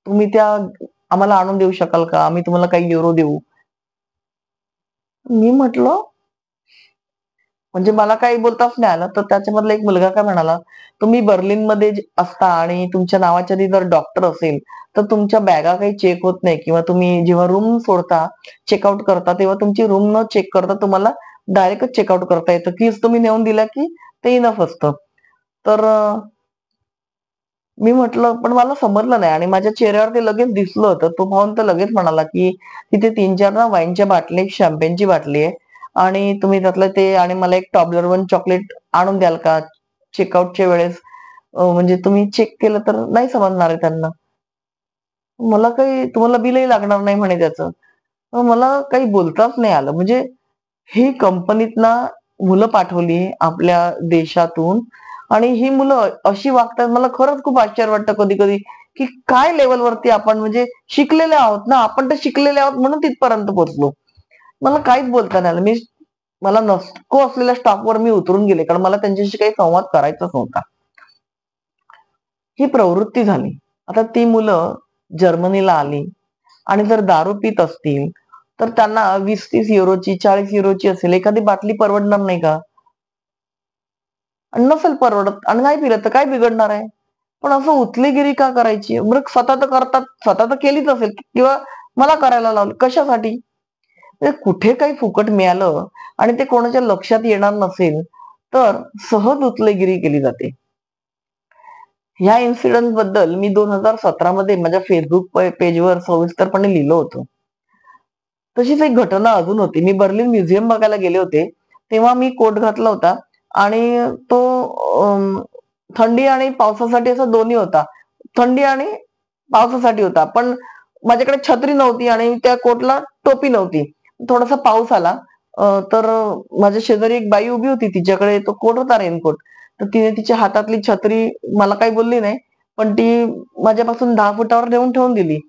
तुम्ही त्या आम्हाला आणून देऊ शकाल का? आम्ही तुम्हाला काही युरो देऊ. मी म्हटलं म्हणजे मला काही बोलताच नाही आलं. तर त्याच्यामधला एक मुलगा काय म्हणाला, तुम्ही बर्लिनमध्ये असता आणि तुमच्या नावाच्या आधी जर डॉक्टर असेल, तर तुमच्या बॅगा काही चेक होत नाही किंवा तुम्ही जेव्हा रूम सोडता, चेकआउट करता, तेव्हा तुमची रूम न चेक करता तुम्हाला डायरेक्टच चेकआउट करता येतं. कीज तुम्ही नेऊन दिल्या की ते इनफ असतं. तर मी म्हटलं पण मला समजलं नाही आणि माझ्या चेहऱ्यावर ते लगेच दिसलं होतं. तो पाहून तर लगेच म्हणाला, की तिथे 3-4 ना वाईनच्या बाटल्या, एक शॅम्पेनची बाटली आहे आणि तुम्ही त्यातलं ते आणि मला एक Toblerone चॉकलेट आणून द्याल का? चेकआउटच्या वेळेस म्हणजे तुम्ही चेक केलं तर नाही समजणार आहे त्यांना. मला काही तुम्हाला बिलही लागणार नाही म्हणे त्याचं. मग मला काही बोलताच नाही आलं. म्हणजे ही कंपनीतनं मुलं पाठवली आपल्या देशातून आणि ही मुलं अशी वागतात. मला खरंच खूप आश्चर्य वाटतं कधी-कधी, की काय लेव्हलवरती आपण म्हणजे शिकलेले आहोत ना, आपण तर शिकलेले आहोत म्हणून तिथपर्यंत पोहोचलो. मला काहीच बोलता नाही आलं. मला नको असलेल्या स्टॉपवर मी उतरून गेले, कारण मला त्यांच्याशी काही संवाद करायचाच नव्हता. ही प्रवृत्ती झाली. आता ती मुलं जर्मनीला आली आणि जर दारू पीत असतील, तर त्यांना 20-30 युरोची, 40 युरोची असेल एखादी बाटली परवडणार नाही का? आणि नसेल परवडत आणि नाही पिलं तर काय बिघडणार आहे? पण असं उचलेगिरी का करायची? बरं स्वतः तर करतात, स्वतः तर केलीच असेल किंवा मला करायला लावली. कशासाठी? म्हणजे कुठे काही फुकट मिळालं आणि ते कोणाच्या लक्षात येणार नसेल, तर सहज उचलेगिरी केली जाते. ह्या इन्सिडेंट बद्दल मी 2017 मध्ये माझ्या फेसबुक पेजवर सविस्तरपणे लिहिलं होतं. तशीच एक घटना अजून होती. मी बर्लिन म्युझियम बघायला गेले होते. तेव्हा मी कोट घातला होता आणि तो थंडी आणि पावसासाठी असा दोन्ही होता. थंडी आणि पावसासाठी होता. पण माझ्याकडे छत्री नव्हती आणि त्या कोटला टोपी नव्हती. थोडासा पाऊस आला तर माझ्या शेजारी एक बाई उभी होती. तिच्याकडे तो कोट होता रेनकोट. तर तिने तिच्या हातातली छत्री मला काही बोलली नाही. पण ती माझ्यापासून 10 फुटावर नेऊन ठेवून दिली.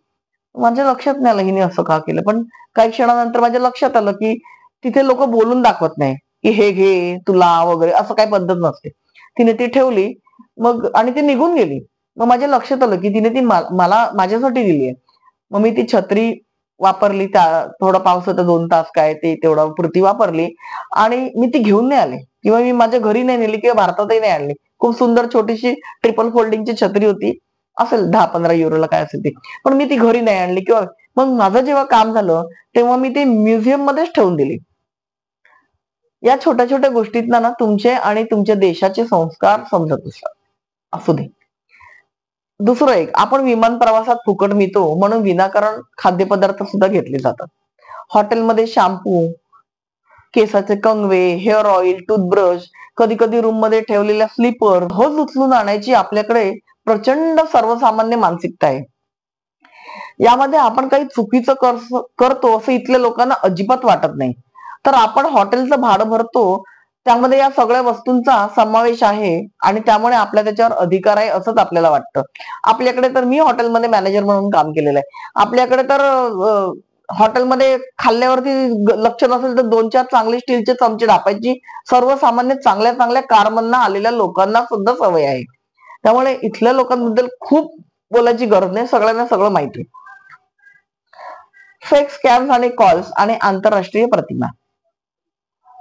माझ्या लक्षात नाही आलं हिने असं का केलं. पण काही क्षणानंतर माझ्या लक्षात आलं, की तिथे लोकं बोलून दाखवत नाही, की "हे घे, तू लाव" वगैरे असं काही पद्धत नसते. तिने ती ठेवली मग आणि ती निघून गेली. मग माझ्या लक्षात आलं, की तिने ती मला माझ्यासाठी दिली आहे. मग मी ती छत्री वापरली. थोडा पाऊस होता 2 तास काय ते तेवढा पुरती वापरली आणि मी ती घेऊन नाही आले किंवा मी माझ्या घरी नाही नेली किंवा भारतातही नाही आणली. खूप सुंदर छोटीशी ट्रिपल फोल्डिंगची छत्री होती. असेल 10-15 युरोला काय असेल ती. पण मी ती घरी नाही आणली किंवा मग माझं जेव्हा काम झालं, तेव्हा मी ते म्युझियम मध्येच ठेवून दिली. या छोट्या-छोट्या गोष्टीतनं ना तुमचे आणि तुमच्या देशाचे संस्कार समजत असतात. असू दे. दुसरं एक, आपण विमान प्रवासात फुकट मिळतो म्हणून विनाकारण खाद्यपदार्थ सुद्धा घेतले जातात. हॉटेलमध्ये शॅम्पू, केसाचे कंगवे, हेअर ऑइल, टूथब्रश, कधी-कधी रूममध्ये ठेवलेल्या स्लीपर रोज उचलून आणायची आपल्याकडे प्रचंड सर्वसामान्य मानसिकता आहे. यामध्ये आपण काही चुकीचं करतो असं इथल्या लोकांना अजिबात वाटत नाही. तर आपण हॉटेलचं भाडं भरतो, त्यामध्ये या सगळ्या वस्तूंचा समावेश आहे आणि त्यामुळे आपला त्याच्यावर अधिकार आहे असंच आपल्याला वाटतं. आपल्याकडे तर मी हॉटेलमध्ये मॅनेजर म्हणून काम केलेलं आहे. आपल्याकडे तर हॉटेलमध्ये खाल्ल्यावरती लक्ष नसेल तर 2-4 चांगले स्टीलचे चमचे ढापायची सर्वसामान्य चांगल्या-चांगल्या कारमधनं आलेल्या लोकांना सुद्धा सवय आहे. त्यामुळे इथल्या लोकांबद्दल खूप बोलायची गरज नाही. सगळ्यांना सगळं माहिती आहे. फेक स्कॅम्स आणि कॉल्स आणि आंतरराष्ट्रीय प्रतिमा.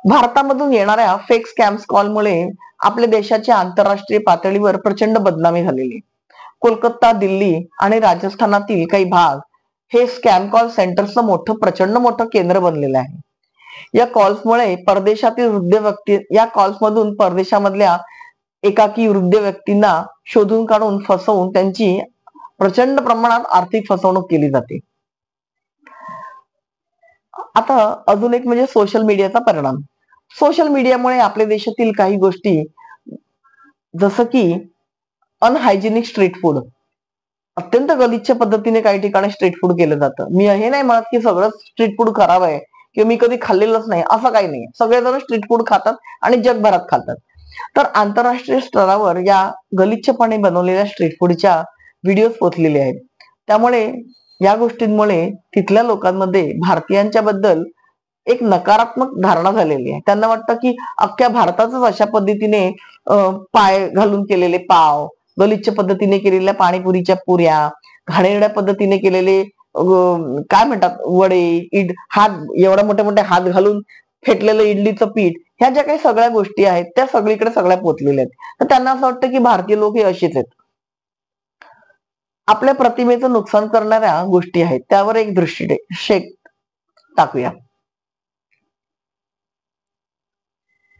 भारतामधून येणाऱ्या फेक स्कॅम्स कॉलमुळे आपल्या देशाच्या आंतरराष्ट्रीय पातळीवर प्रचंड बदनामी झालेली आहे. कोलकाता, दिल्ली आणि राजस्थानातील काही भाग हे स्कॅम कॉल सेंटर्सचं प्रचंड मोठं केंद्र बनलेलं आहे. या कॉल्समुळे परदेशातील वृद्ध व्यक्ती या कॉल्समधून परदेशामधल्या एकाकी वृद्ध व्यक्तींना शोधून काढून फसवून त्यांची प्रचंड प्रमाणात आर्थिक फसवणूक केली जाते. आता अजून एक म्हणजे सोशल मीडियाचा परिणाम. सोशल मीडियामुळे आपल्या देशातील काही गोष्टी जसं की अनहायजेनिक स्ट्रीट फूड अत्यंत गलिच्छ पद्धतीने काही ठिकाणी स्ट्रीट फूड केलं जातं. मी हे नाही म्हणत की सगळं स्ट्रीट फूड खराब आहे किंवा मी कधी खाल्लेलंच नाही असं काही नाही. सगळेजण स्ट्रीट फूड खातात आणि जगभरात खातात. तर आंतरराष्ट्रीय स्तरावर या गलिच्छपणे बनवलेल्या स्ट्रीट फूडच्या व्हिडिओज पोचलेले आहेत. त्यामुळे या गोष्टींमुळे तिथल्या लोकांमध्ये भारतीयांच्या बद्दल एक नकारात्मक धारणा झालेली आहे. त्यांना वाटतं की अख्ख्या भारतातच अशा पद्धतीने पाय घालून केलेले पाव, गलिच्छ पद्धतीने केलेल्या पाणीपुरीच्या पुऱ्या, घाणेरड्या पद्धतीने केलेले काय म्हणतात वडे हात एवढ्या मोठे मोठे हात घालून फेटलेलं इडलीचं पीठ, ह्या ज्या काही सगळ्या गोष्टी आहेत त्या सगळीकडे सगळ्या पोचलेल्या आहेत. तर त्यांना असं वाटतं की भारतीय लोक हे असेच आहेत. आपल्या प्रतिमेचं नुकसान करणाऱ्या गोष्टी आहेत त्यावर एक दृष्टी शेक टाकूया.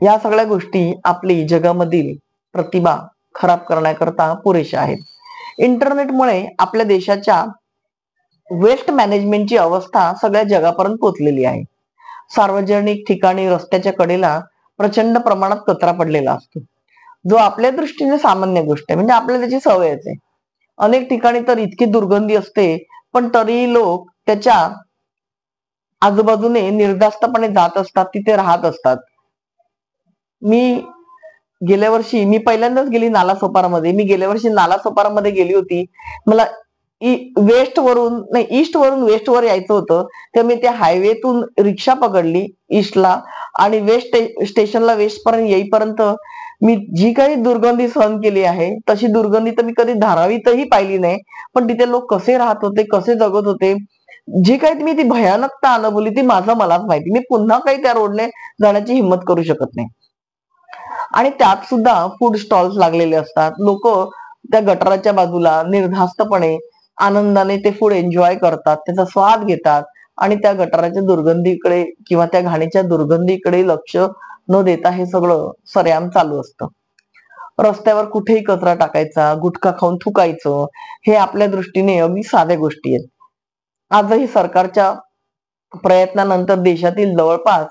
या सगळ्या गोष्टी आपली जगामधील प्रतिभा खराब करण्याकरता पुरेशा आहेत. इंटरनेटमुळे आपल्या देशाच्या वेस्ट मॅनेजमेंटची अवस्था सगळ्या जगापर्यंत पोहोचलेली आहे. सार्वजनिक ठिकाणी रस्त्याच्या कडेला प्रचंड प्रमाणात कचरा पडलेला असतो, जो आपल्या दृष्टीने सामान्य गोष्ट आहे, म्हणजे आपल्याला त्याची सवयच आहे. अनेक ठिकाणी तर इतकी दुर्गंधी असते, पण तरीही लोक त्याच्या आजूबाजूने निर्धास्तपणे जात असतात, तिथे राहत असतात. मी पहिल्यांदाच गेली नालासोपारामध्ये. मी गेल्या वर्षी नालासोपारामध्ये गेली होती. मला ईस्ट वरून वेस्ट वर यायचं होतं, तर मी त्या हायवेतून रिक्षा पकडली ईस्टला, आणि वेस्ट स्टेशनला वेस्ट पर्यंत येईपर्यंत मी जी काही दुर्गंधी सहन केली आहे, तशी दुर्गंधी तर मी कधी धारावीतही पाहिली नाही. पण तिथे लोक कसे राहत होते, कसे जगत होते, जी काही मी ती भयानकता अनुभवली ती मलाच माहिती. मी पुन्हा काही त्या रोडने जाण्याची हिंमत करू शकत नाही. आणि त्यात सुद्धा फूड स्टॉल्स लागलेले असतात. लोक त्या गटाराच्या बाजूला निर्धास्तपणे आनंदाने ते फूड एन्जॉय करतात, त्याचा स्वाद घेतात, आणि त्या गटाराच्या दुर्गंधीकडे किंवा त्या घाणीच्या दुर्गंधीकडे लक्ष न देता हे सगळं सरेआम चालू असतं. रस्त्यावर कुठेही कचरा टाकायचा, गुटखा खाऊन थुकायचं, हे आपल्या दृष्टीने अगदी साध्या गोष्टी आहेत. आजही सरकारच्या प्रयत्नानंतर देशातील जवळपास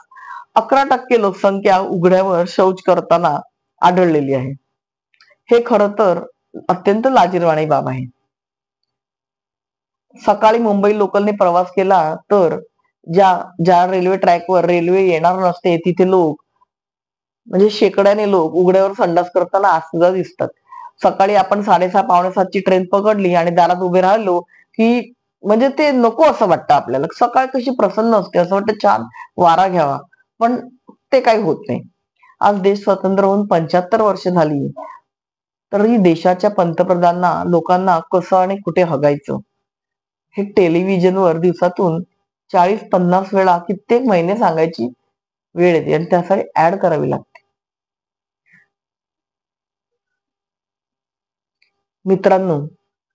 11% लोकसंख्या उघड्यावर शौच करताना आढळलेली आहे. हे खरं तर अत्यंत लाजिरवाणी बाब आहे. सकाळी मुंबई लोकलने प्रवास केला तर ज्या रेल्वे ट्रॅकवर रेल्वे येणार नसते, तिथे लोक म्हणजे शेकड्याने लोक उघड्यावर संडास करताना आज सुद्धा दिसतात. सकाळी आपण 6:30 पावणे 7ची ट्रेन पकडली आणि दारात उभे राहिलो की म्हणजे ते नको असं वाटतं आपल्याला. सकाळ कशी प्रसन्न असते, असं वाटतं छान वारा घ्यावा, पण ते काही होत नाही. आज देश स्वतंत्र होऊन 75 वर्ष झाली, तरी देशाच्या पंतप्रधानांना लोकांना कसं आणि कुठे हगायचं हे टेलिव्हिजनवर दिवसातून 40-50 वेळा कित्येक महिने सांगायची वेळ येते, आणि त्यासाठी ऍड करावी लागते. मित्रांनो,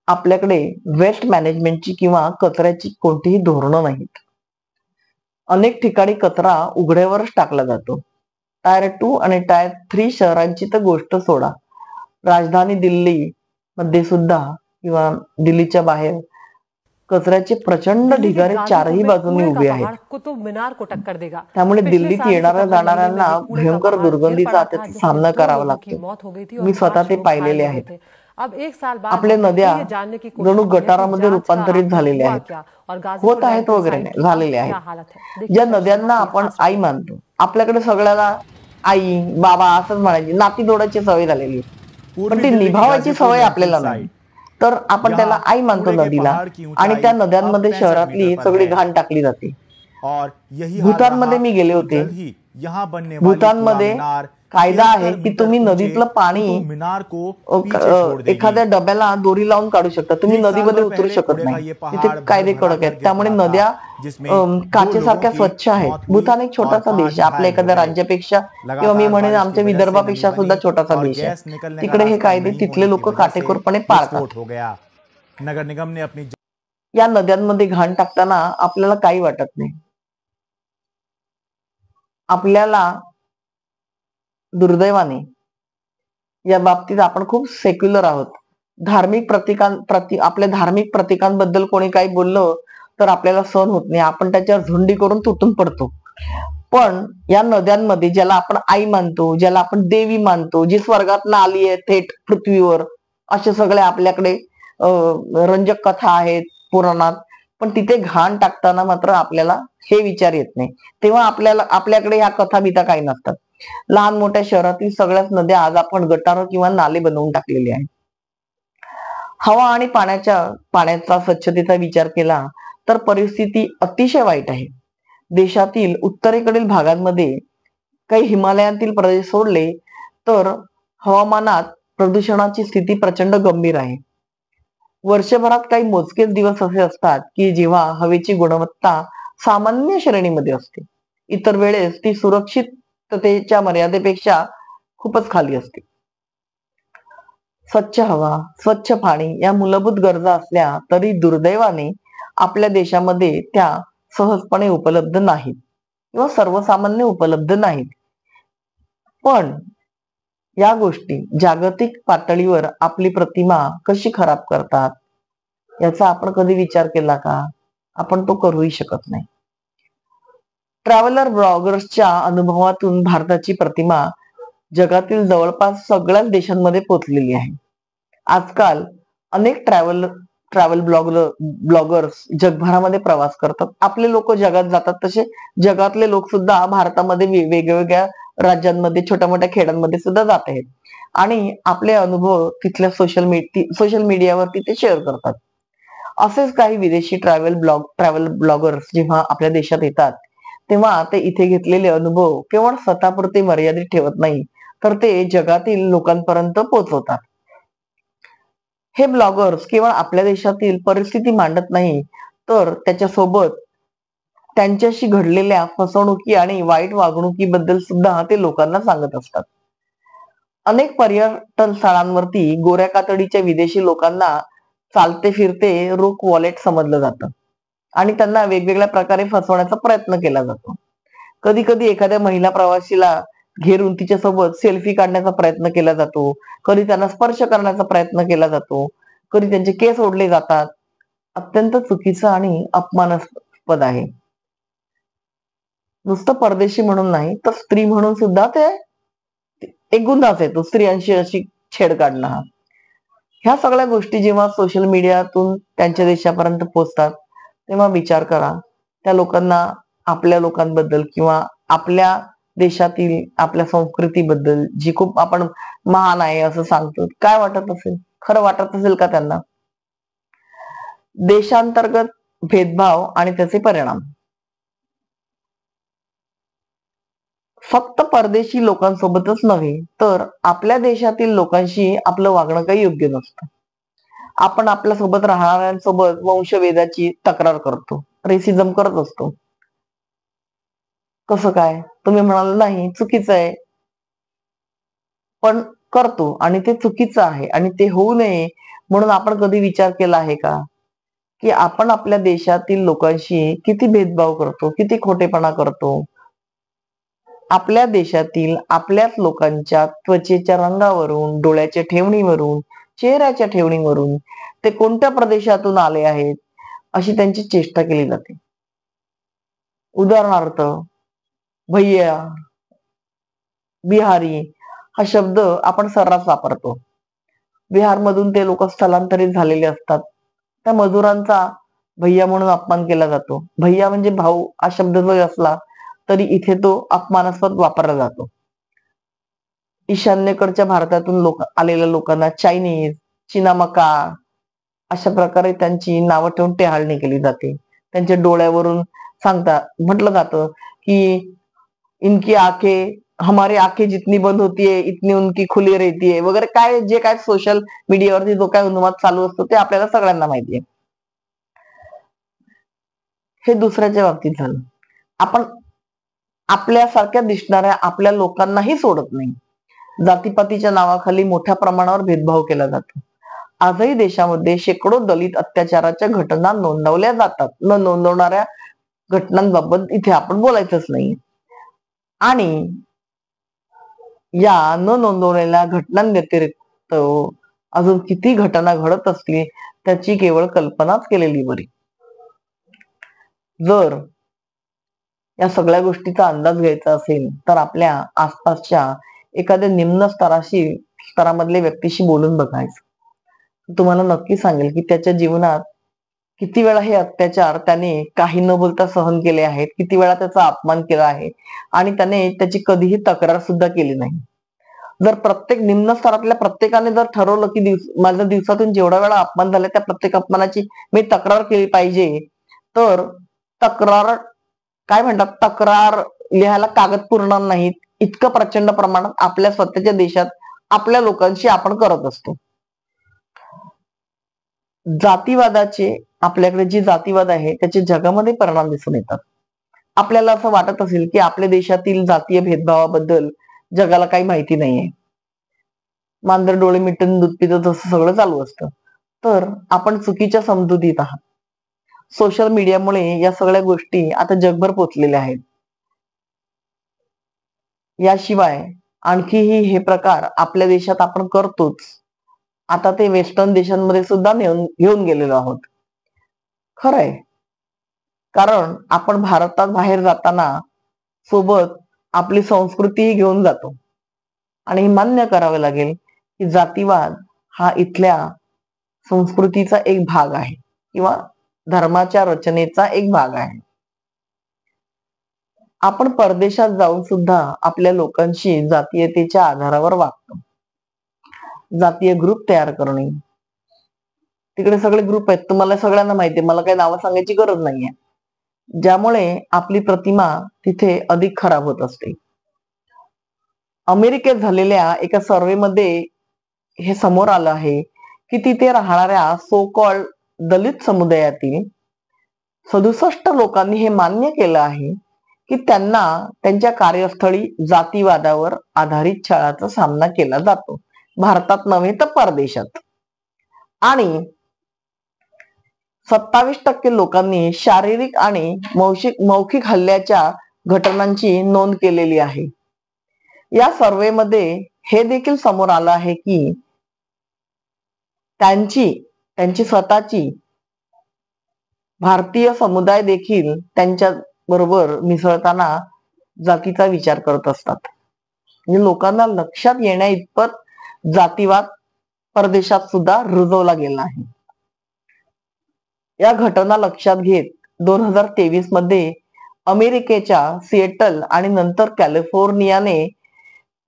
आपल्याकडे वेस्ट मॅनेजमेंटची किंवा कचऱ्याची कोणतीही धोरणं नाहीत. अनेक ठिकाणी कचरा उघड्यावरच टाकला जातो. टायर 2 आणि टायर 3 शहरांची तर गोष्ट सोडा, राजधानी दिल्ली मध्ये सुद्धा किंवा दिल्लीच्या बाहेर कचऱ्याचे प्रचंड ढिगारे चारही बाजूंनी उभे आहेत. कुतुब मीनार को टक्कर देगा. त्यामुळे दिल्लीत येणाऱ्या जाणाऱ्यांना भयंकर दुर्गंधीचा त्याचा सामना करावा लागतो. मी स्वतः ते पाहिलेले आहेत. आपल्या नद्या जणू गटारामध्ये रूपांतरित झालेल्या आहेत, होत आहेत वगैरे नाही, झालेल्या आहेत. ज्या नद्यांना आपण आई मानतो, आपल्याकडे सगळ्याला आई बाबा असंच म्हणायची, नाती जोडायची सवय झालेली, पण ती निभावायची सवय आपल्याला नाही. तर आपण त्याला आई मानतो नदीला, आणि त्या नद्यांमध्ये शहरातली सगळी घाण टाकली जाते. भूतानमध्ये मी गेले होते. भूतानमध्ये कायदा आहे की तुम्ही नदीतलं पाणी एखाद्या डब्याला दोरी लावून काढू शकता, तुम्ही नदीमध्ये उतरू शकत नाही. तिथे कायदे कडक आहेत. त्यामुळे नद्या काचेसारख्या स्वच्छ आहेत. भूतान एक छोटासा देश आहे, आपल्या एखाद्या राज्यापेक्षा किंवा मी म्हणेन आमच्या विदर्भापेक्षा सुद्धा छोटासा देश आहे. तिकडे हे कायदे तिथले लोक काटेकोरपणे पाळतात. नगर निगम ने अपनी या नद्यांमध्ये घाण टाकताना आपल्याला काही वाटत नाही. आपल्याला दुर्दैवाने या बाबतीत आपण खूप सेक्युलर आहोत. आपल्या धार्मिक प्रतीकांबद्दल कोणी काही बोललं तर आपल्याला सहन होत नाही, आपण त्याच्यावर झुंडी करून तुटून पडतो. पण या नद्यांमध्ये ज्याला आपण आई मानतो, ज्याला आपण देवी मानतो, जी स्वर्गातनं आली आहे थेट पृथ्वीवर, असे सगळे आपल्याकडे रंजक कथा आहेत पुराणात. पण तिथे घाण टाकताना मात्र आपल्याला हे विचार येत नाही. तेव्हा आपल्याकडे ह्या कथा बिथा काही नसतात. लहान मोठ्या शहरातील सगळ्याच नद्या आज आपण गटार किंवा नाले बनवून टाकलेले आहेत. हवा आणि पाण्याचा स्वच्छतेचा विचार केला तर परिस्थिती अतिशय वाईट आहे. देशातील उत्तरेकडील भागांमध्ये काही हिमालयातील प्रदेश सोडले तर हवामानात प्रदूषणाची स्थिती प्रचंड गंभीर आहे. वर्षभरात काही मोजकेच दिवस असे असतात की जेव्हा हवेची गुणवत्ता सामान्य श्रेणीमध्ये असते. इतर वेळेस ती सुरक्षिततेच्या मर्यादेपेक्षा खूपच खाली असते. स्वच्छ हवा, स्वच्छ पाणी या मूलभूत गरजा असल्या तरी दुर्दैवाने आपल्या देशामध्ये त्या सहजपणे उपलब्ध नाहीत किंवा सर्वसामान्य उपलब्ध नाहीत. पण या गोष्टी जागतिक पातळीवर आपली प्रतिमा कशी खराब करतात याचा आपण कधी विचार केला का? आपण तो करूही शकत नाही. ट्रॅव्हलर ब्लॉगर्सच्या अनुभवातून भारताची प्रतिमा जगातील जवळपास सगळ्याच देशांमध्ये पोहोचलेली आहे. आजकाल अनेक ट्रॅव्हल ब्लॉगर्स जगभरामध्ये प्रवास करतात. आपले लोक जगात जातात तसे जगातले लोक सुद्धा भारतामध्ये वेगवेगळ्या राज्यांमध्ये छोट्या मोठ्या खेड्यांमध्ये सुद्धा जात आहेत आणि आपले अनुभव तिथल्या सोशल मीडियावरती ते शेअर करतात. असेच काही विदेशी ट्रॅव्हल ब्लॉगर्स जेव्हा आपल्या देशात येतात तेव्हा ते इथे घेतलेले अनुभव केवळ स्वतःपुरते मर्यादित ठेवत नाही तर ते जगातील लोकांपर्यंत पोहोचवतात. हे ब्लॉगर्स केवळ आपल्या देशातील परिस्थिती मांडत नाही तर त्याच्यासोबत त्यांच्याशी घडलेल्या फसवणुकी आणि वाईट वागणुकीबद्दल सुद्धा ते लोकांना सांगत असतात. अनेक पर्यटन स्थळांवरती गोऱ्या कातडीच्या विदेशी लोकांना चालते फिरते रोख वॉलेट समजलं जातं आणि त्यांना वेगवेगळ्या प्रकारे फसवण्याचा प्रयत्न केला जातो. कधी कधी एखाद्या महिला प्रवासीला घेरून तिच्यासोबत सेल्फी काढण्याचा प्रयत्न केला जातो, कधी त्यांना स्पर्श करण्याचा प्रयत्न केला जातो, कधी त्यांचे केस ओढले जातात. अत्यंत चुकीचं आणि अपमानास्पद आहे. नुसतं परदेशी म्हणून नाही तर स्त्री म्हणून सुद्धा ते एक गुन्हाच आहे तो, स्त्रियांशी अशी छेड काढणं हा. ह्या सगळ्या गोष्टी जेव्हा सोशल मीडियातून त्यांच्या देशापर्यंत पोहोचतात तेव्हा विचार करा त्या लोकांना आपल्या लोकांबद्दल किंवा आपल्या देशातील आपल्या संस्कृतीबद्दल जी खूप आपण महान आहे असं सांगतो, काय वाटत असेल? खरं वाटत असेल का त्यांना? देशांतर्गत भेदभाव आणि त्याचे परिणाम. फक्त परदेशी लोकांसोबतच नव्हे तर आपल्या देशातील लोकांशी आपलं वागणं काही योग्य नसतं. आपण आपल्या सोबत राहणाऱ्यांसोबत वंशभेदाची तक्रार करतो, रेसिझम करत असतो. कसं काय? तुम्ही म्हणाल नाही चुकीचं आहे, पण करतो आणि ते चुकीचं आहे आणि ते होऊ नये म्हणून आपण कधी विचार केला आहे का की आपण आपल्या देशातील लोकांशी किती भेदभाव करतो, किती खोटेपणा करतो? आपल्या देशातील आपल्याच लोकांच्या त्वचेच्या रंगावरून, डोळ्याच्या ठेवणीवरून, चेहऱ्याच्या ठेवणीवरून, ते कोणत्या प्रदेशातून आले आहेत अशी त्यांची चेष्टा केली जाते. उदाहरणार्थ भैया, बिहारी हा शब्द आपण सर्रास वापरतो. बिहारमधून ते लोक स्थलांतरित झालेले असतात. त्या मजुरांचा भैया म्हणून अपमान केला जातो. भैया म्हणजे भाऊ हा शब्द जरी असला तरी इथे तो अपमानास्पद वापरला जातो. ईशान्येकडच्या भारतातून आलेल्या लोकांना चायनीज, चिनामका अशा प्रकारे त्यांची नावं ठेवून टेहाळणी केली जाते. त्यांच्या डोळ्यावरून म्हटलं जातं की इनकी आंखें हमारी आंखें जितनी बंद होतीये इतनी उनकी खुली रहती वगैरे काय जे काय सोशल मीडियावरती जो काय अनुवाद चालू असतो ते आपल्याला सगळ्यांना माहिती आहे. हे दुसऱ्याच्या बाबतीत झालं. आपण आपल्यासारख्या दिसणाऱ्या आपल्या लोकांनाही सोडत नाही. जातीपातीच्या नावाखाली मोठ्या प्रमाणावर भेदभाव केला जातो. आजही देशामध्ये शेकडो दलित अत्याचाराच्या घटना नोंदवल्या जातात. न नोंदवणाऱ्या घटनांबाबत इथे आपण बोलायचंच नाही. आणि या न नोंदवलेल्या घटनांव्यतिरिक्त अजून किती घटना घडत असतील त्याची केवळ कल्पनाच केलेली बरी. जर या सगळ्या गोष्टीचा अंदाज घ्यायचा असेल तर आपल्या आसपासच्या एखाद्या निम्न स्तरामधल्या व्यक्तीशी बोलून बघायचं. तुम्हाला नक्की सांगेल की त्याच्या जीवनात किती वेळा हे अत्याचार त्याने काही न बोलता सहन केले आहेत, किती वेळा त्याचा अपमान केला आहे आणि त्याने त्याची कधीही तक्रार सुद्धा केली नाही. जर प्रत्येक निम्न स्तरातल्या प्रत्येकाने जर ठरवलं की माझ्या दिवसातून जेवढा वेळा अपमान झाला त्या प्रत्येक अपमानाची मी तक्रार केली पाहिजे तर तक्रार लिहायला कागद पुरणार नाहीत. इतकं प्रचंड प्रमाणात आपल्या स्वतःच्या देशात आपल्या लोकांशी आपण करत असतो. जातीवादाचे, आपल्याकडे जी जातीवाद आहे त्याचे जगामध्ये परिणाम दिसून येतात. आपल्याला असं वाटत असेल की आपल्या देशातील जातीय भेदभावाबद्दल जगाला काही माहिती नाहीये. मांजर डोळे मिटून दूध पितं तसं सगळं चालू असतं. तर आपण चुकीच्या समजुतीत आहात. सोशल मीडियामुळे या सगळ्या गोष्टी आता जगभर पोचलेल्या आहेत. याशिवाय आणखीही हे प्रकार आपल्या देशात आपण करतोच. आता ते वेस्टर्न देशांमध्ये सुद्धा घेऊन गेलेलो आहोत. खरंय, कारण आपण भारतात बाहेर जाताना सोबत आपली संस्कृतीही घेऊन जातो आणि मान्य करावे लागेल की जातीवाद हा इथल्या संस्कृतीचा एक भाग आहे किंवा धर्माच्या रचनेचा एक भाग आहे. आपण परदेशात जाऊन सुद्धा आपल्या लोकांशी जातीयतेच्या आधारावर वागतो. जातीय ग्रुप तयार करणे, तिकडे सगळे ग्रुप आहेत, तुम्हाला सगळ्यांना माहिती आहे, मला काही नावं सांगायची गरज नाहीये, ज्यामुळे आपली प्रतिमा तिथे अधिक खराब होत असते. अमेरिकेत झालेल्या एका सर्व्हेमध्ये हे समोर आलं आहे की तिथे राहणाऱ्या सो कॉल्ड दलित समुदायातील 67% लोकांनी हे मान्य केलं आहे की त्यांना त्यांच्या कार्यस्थळी जातीवादावर आधारित छळाचा सामना केला जातो, भारतात नव्हे तर परदेशात. आणि 27% लोकांनी शारीरिक आणि मौखिक हल्ल्याच्या घटनांची नोंद केलेली आहे. या सर्व्हेमध्ये हे देखील समोर आलं आहे की त्यांची स्वतःची भारतीय समुदाय देखील त्यांच्या बरोबर मिसळताना जातीचा विचार करत असतात. म्हणजे लोकांना लक्षात येण्या इतपत जातीवाद परदेशात सुद्धा रुजवला गेला आहे. या घटना लक्षात घेत 2023 मध्ये अमेरिकेच्या सिएटल आणि नंतर कॅलिफोर्नियाने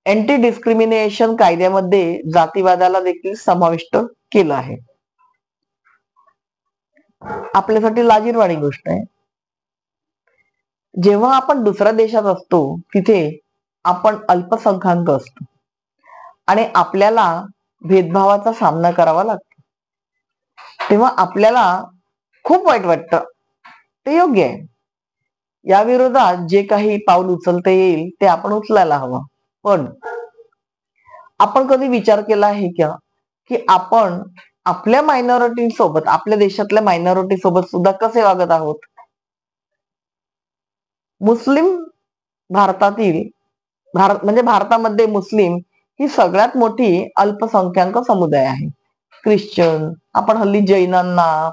अँटी डिस्क्रिमिनेशन कायद्यामध्ये जातीवादाला देखील समाविष्ट केलं आहे. आपल्यासाठी लाजिरवाणी गोष्ट आहे. जेव्हा आपण दुसऱ्या देशात असतो तिथे आपण अल्पसंख्याक असतो आणि आपल्याला भेदभावाचा सामना करावा लागतो, तेव्हा आपल्याला खूप वाईट वाटतं. ते योग्य आहे. या विरोधात जे काही पाऊल उचलता येईल ते आपण उचलायला हवं. पण आपण कधी विचार केला आहे का की आपण आपल्या मायनॉरिटी सोबत, आपल्या देशातल्या मायनॉरिटी सोबत सुद्धा कसे वागत आहोत? मुस्लिम भारतामध्ये मुस्लिम ही सगळ्यात मोठी अल्पसंख्याक समुदाय आहे. ख्रिश्चन, आपण हल्ली जैनांना,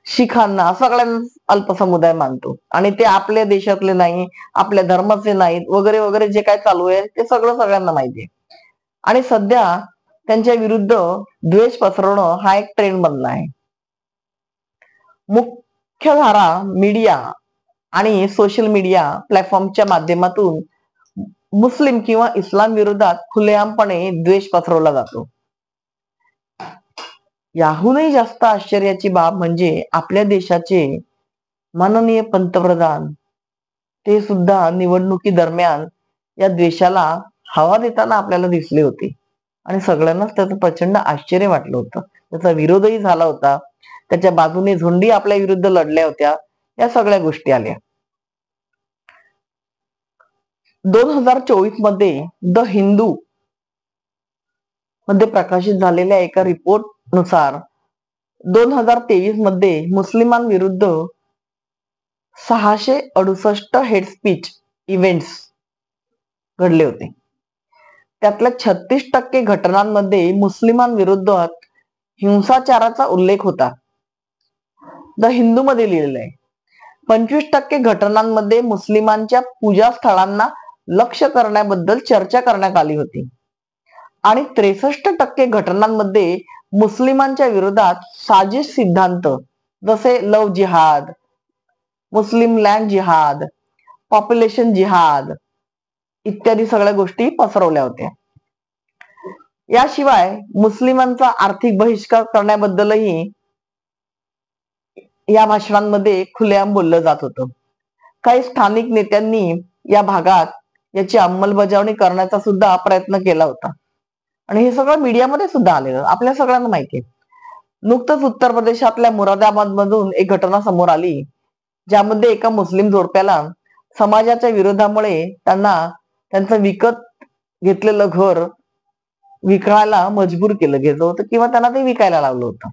शिखांना सगळ्यांना अल्पसमुदाय मानतो आणि ते आपल्या देशातले नाही, आपल्या धर्माचे नाहीत वगैरे वगैरे जे काय चालू आहे ते सगळ्यांना माहिती आहे. आणि सध्या त्यांच्या विरुद्ध द्वेष पसरवणं हा एक ट्रेंड बनला आहे. मुख्यधारा मीडिया आणि सोशल मीडिया प्लॅटफॉर्मच्या माध्यमातून मुस्लिम किंवा इस्लाम विरोधात खुलेआमपणे द्वेष पसरवला जातो. याहूनही जास्त आश्चर्याची बाब म्हणजे आपल्या देशाचे माननीय पंतप्रधान ते सुद्धा निवडणुकी दरम्यान या द्वेषाला हवा देताना आपल्याला दिसले होते आणि सगळ्यांनाच त्याचं प्रचंड आश्चर्य वाटलं होतं. त्याचा विरोधही झाला होता, त्याच्या बाजूने झुंडी आपल्या विरुद्ध लढल्या होत्या. या सगळ्या गोष्टी आल्या. 2024 मध्ये द हिंदू मध्ये प्रकाशित झालेल्या एका रिपोर्ट नुसार 2023 मध्ये मुस्लिमांविरुद्ध 668 हेट स्पीच इव्हेंट्स घडले होते. त्यातल्या 36% घटनांमध्ये मुस्लिमांविरुद्ध हिंसाचाराचा उल्लेख होता. द हिंदू मध्ये लिहिलेलं आहे. 25% घटनांमध्ये मुस्लिमांच्या पूजा स्थळांना लक्ष्य करण्याबद्दल चर्चा करण्यात आली होती आणि 63% घटनांमध्ये मुस्लिमांच्या विरोधात साजिश सिद्धांत जसे लव जिहाद, मुस्लिम लँड जिहाद, पॉप्युलेशन जिहाद इत्यादी सगळ्या गोष्टी पसरवल्या होत्या. याशिवाय मुस्लिमांचा आर्थिक बहिष्कार करण्याबद्दलही या भाषणांमध्ये खुलेआम बोललं जात होतं. काही स्थानिक नेत्यांनी या भागात याची अंमलबजावणी करण्याचा सुद्धा प्रयत्न केला होता आणि हे सगळं मीडियामध्ये सुद्धा आलेलं आपल्या सगळ्यांना माहिती आहे. नुकतंच उत्तर प्रदेशातल्या मुरादाबाद मधून एक घटना समोर आली, ज्यामध्ये एका मुस्लिम जोडप्याला समाजाच्या विरोधामुळे त्यांना त्यांचं विकत घेतलेलं घर विकायला मजबूर केलं गेलं होतं किंवा त्यांना ते विकायला लावलं होतं.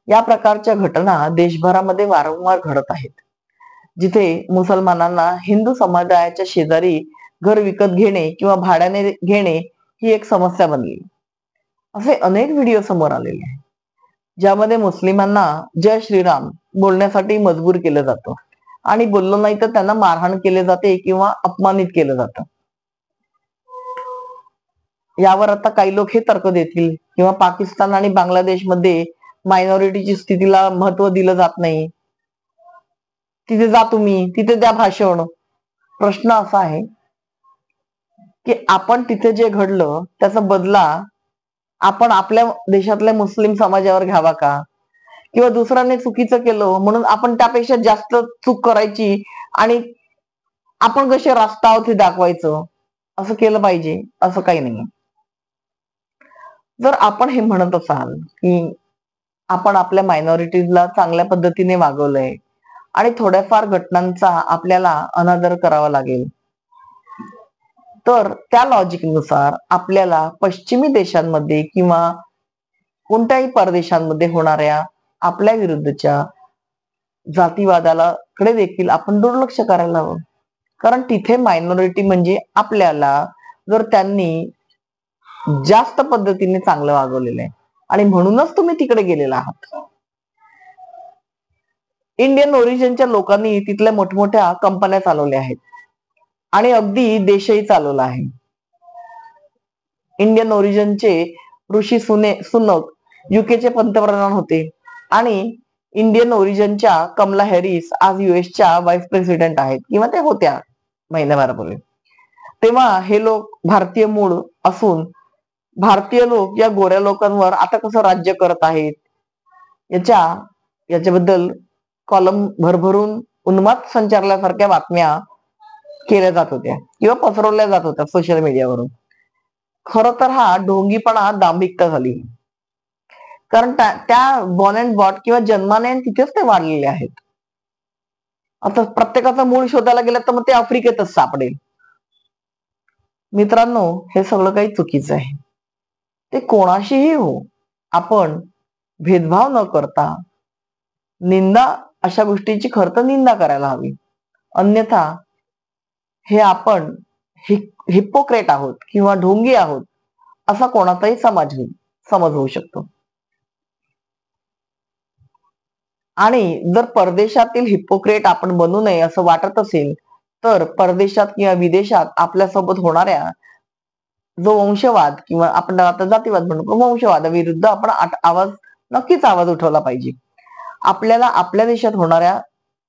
या प्रकारच्या घटना देशभरामध्ये वारंवार घडत आहेत, जिथे मुसलमानांना हिंदू समुदायाच्या शेजारी घर विकत घेणे किंवा भाड्याने घेणे ही एक समस्या बनली. असे अनेक व्हिडिओ समोर आलेले आहेत, ज्यामध्ये मुस्लिमांना जय श्रीराम बोलण्यासाठी मजबूर केलं जातं आणि बोललो नाही तर त्यांना मारहाण केले जाते किंवा अपमानित केलं जातं. यावर आता काही लोक हे तर्क देतील किंवा पाकिस्तान आणि बांगलादेशमध्ये मायनॉरिटीची स्थितीला महत्व दिलं जात नाही, तिथे जा तुम्ही, तिथे द्या भाषण. प्रश्न असा आहे की आपण तिथे जे घडलं त्याचा बदला आपण आपल्या देशातल्या मुस्लिम समाजावर घ्यावा का, किंवा दुसऱ्याने चुकीचं केलं म्हणून आपण त्यापेक्षा जास्त चूक करायची आणि आपण कसे रास्त आहोत हे दाखवायचं, असं केलं पाहिजे? असं काही नाही. जर आपण हे म्हणत असाल की आपण आपल्या मायनॉरिटीजला चांगल्या पद्धतीने वागवलंय आणि थोड्याफार घटनांचा आपल्याला अनादर करावा लागेल, तर त्या लॉजिकनुसार आपल्याला पश्चिमी देशांमध्ये किंवा कोणत्याही परदेशांमध्ये होणाऱ्या आपल्या विरुद्धच्या जातीवादाला कडे देखील आपण दुर्लक्ष करायला हवं. कारण तिथे मायनॉरिटी म्हणजे आपल्याला जर त्यांनी जास्त पद्धतीने चांगलं वागवलेलं आहे आणि म्हणूनच तुम्ही तिकडे गेलेला आहात. इंडियन ओरिजिनच्या लोकांनी तिथल्या मोठमोठ्या कंपन्या चालवल्या आहेत आणि अगदी देशही चालवला आहे. इंडियन ओरिजिनचे ऋषी सुनक युकेचे पंतप्रधान होते आणि इंडियन ओरिजिनच्या कमला हॅरिस आज युएसच्या व्हाईस प्रेसिडेंट आहेत किंवा ते होत्या महिन्याभरापूर्वी. तेव्हा हे लोक भारतीय मूळ असून भारतीय लोक या गोऱ्या लोकांवर आता कसं राज्य करत आहेत याच्याबद्दल कॉलम भरभरून उन्माद संचारल्यासारख्या बातम्या केल्या जात होत्या किंवा पसरवल्या जात होत्या सोशल मीडियावरून. खरं तर हा ढोंगीपणा दांभिकता झाली, कारण त्या बॉर्न अँड बॉट किंवा जन्माने तिथेच ते वाढलेले आहेत. आता प्रत्येकाचं मूळ शोधायला गेलं तर मग ते आफ्रिकेतच सापडेल. मित्रांनो, हे सगळं काही चुकीचं आहे. ते कोणाशीही हो, आपण भेदभाव न करता निंदा अशा गोष्टीची खरं तर निंदा करायला हवी. अन्यथा हे आपण हिपोक्रेट आहोत किंवा ढोंगी आहोत असा कोणाचाही समज होऊ शकतो. आणि जर परदेशातील हिपोक्रेट आपण बनू नये असं वाटत असेल तर परदेशात किंवा विदेशात आपल्यासोबत होणाऱ्या जो वंशवाद किंवा आपण आता जातीवाद म्हणतो, वंशवादाविरुद्ध आपण नक्कीच आवाज उठवला पाहिजे. आपल्याला आपल्या देशात होणाऱ्या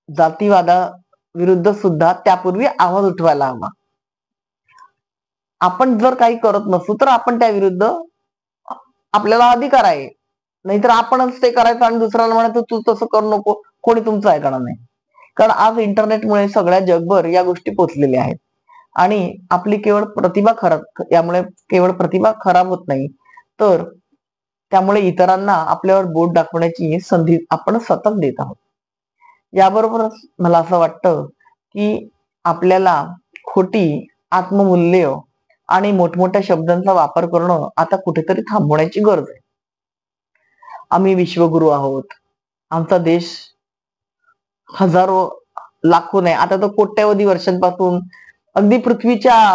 जातीवादा विरुद्ध सुद्धा त्यापूर्वी आवाज उठवायला हवा. आपण जर काही करत नसू तर आपण त्या विरुद्ध आपल्याला अधिकार आहे, नाहीतर आपणच ते करायचं आणि दुसऱ्याला म्हणायचं तू तसं करू नको, कोणी तुमचं ऐकणार नाही. कारण आज इंटरनेटमुळे सगळ्या जगभर या गोष्टी पोचलेल्या आहेत आणि आपली यामुळे केवळ प्रतिभा खराब होत नाही, तर त्यामुळे इतरांना आपल्यावर बोट दाखवण्याची संधी आपण सतत देत आहोत. याबरोबरच मला असं वाटतं की आपल्याला खोटी आत्ममूल्य आणि मोठमोठ्या शब्दांचा वापर करणं आता कुठेतरी थांबवण्याची गरज आहे. आम्ही विश्वगुरु आहोत, आमचा देश हजारो लाखो नाही आता तर कोट्यावधी वर्षांपासून अगदी पृथ्वीच्या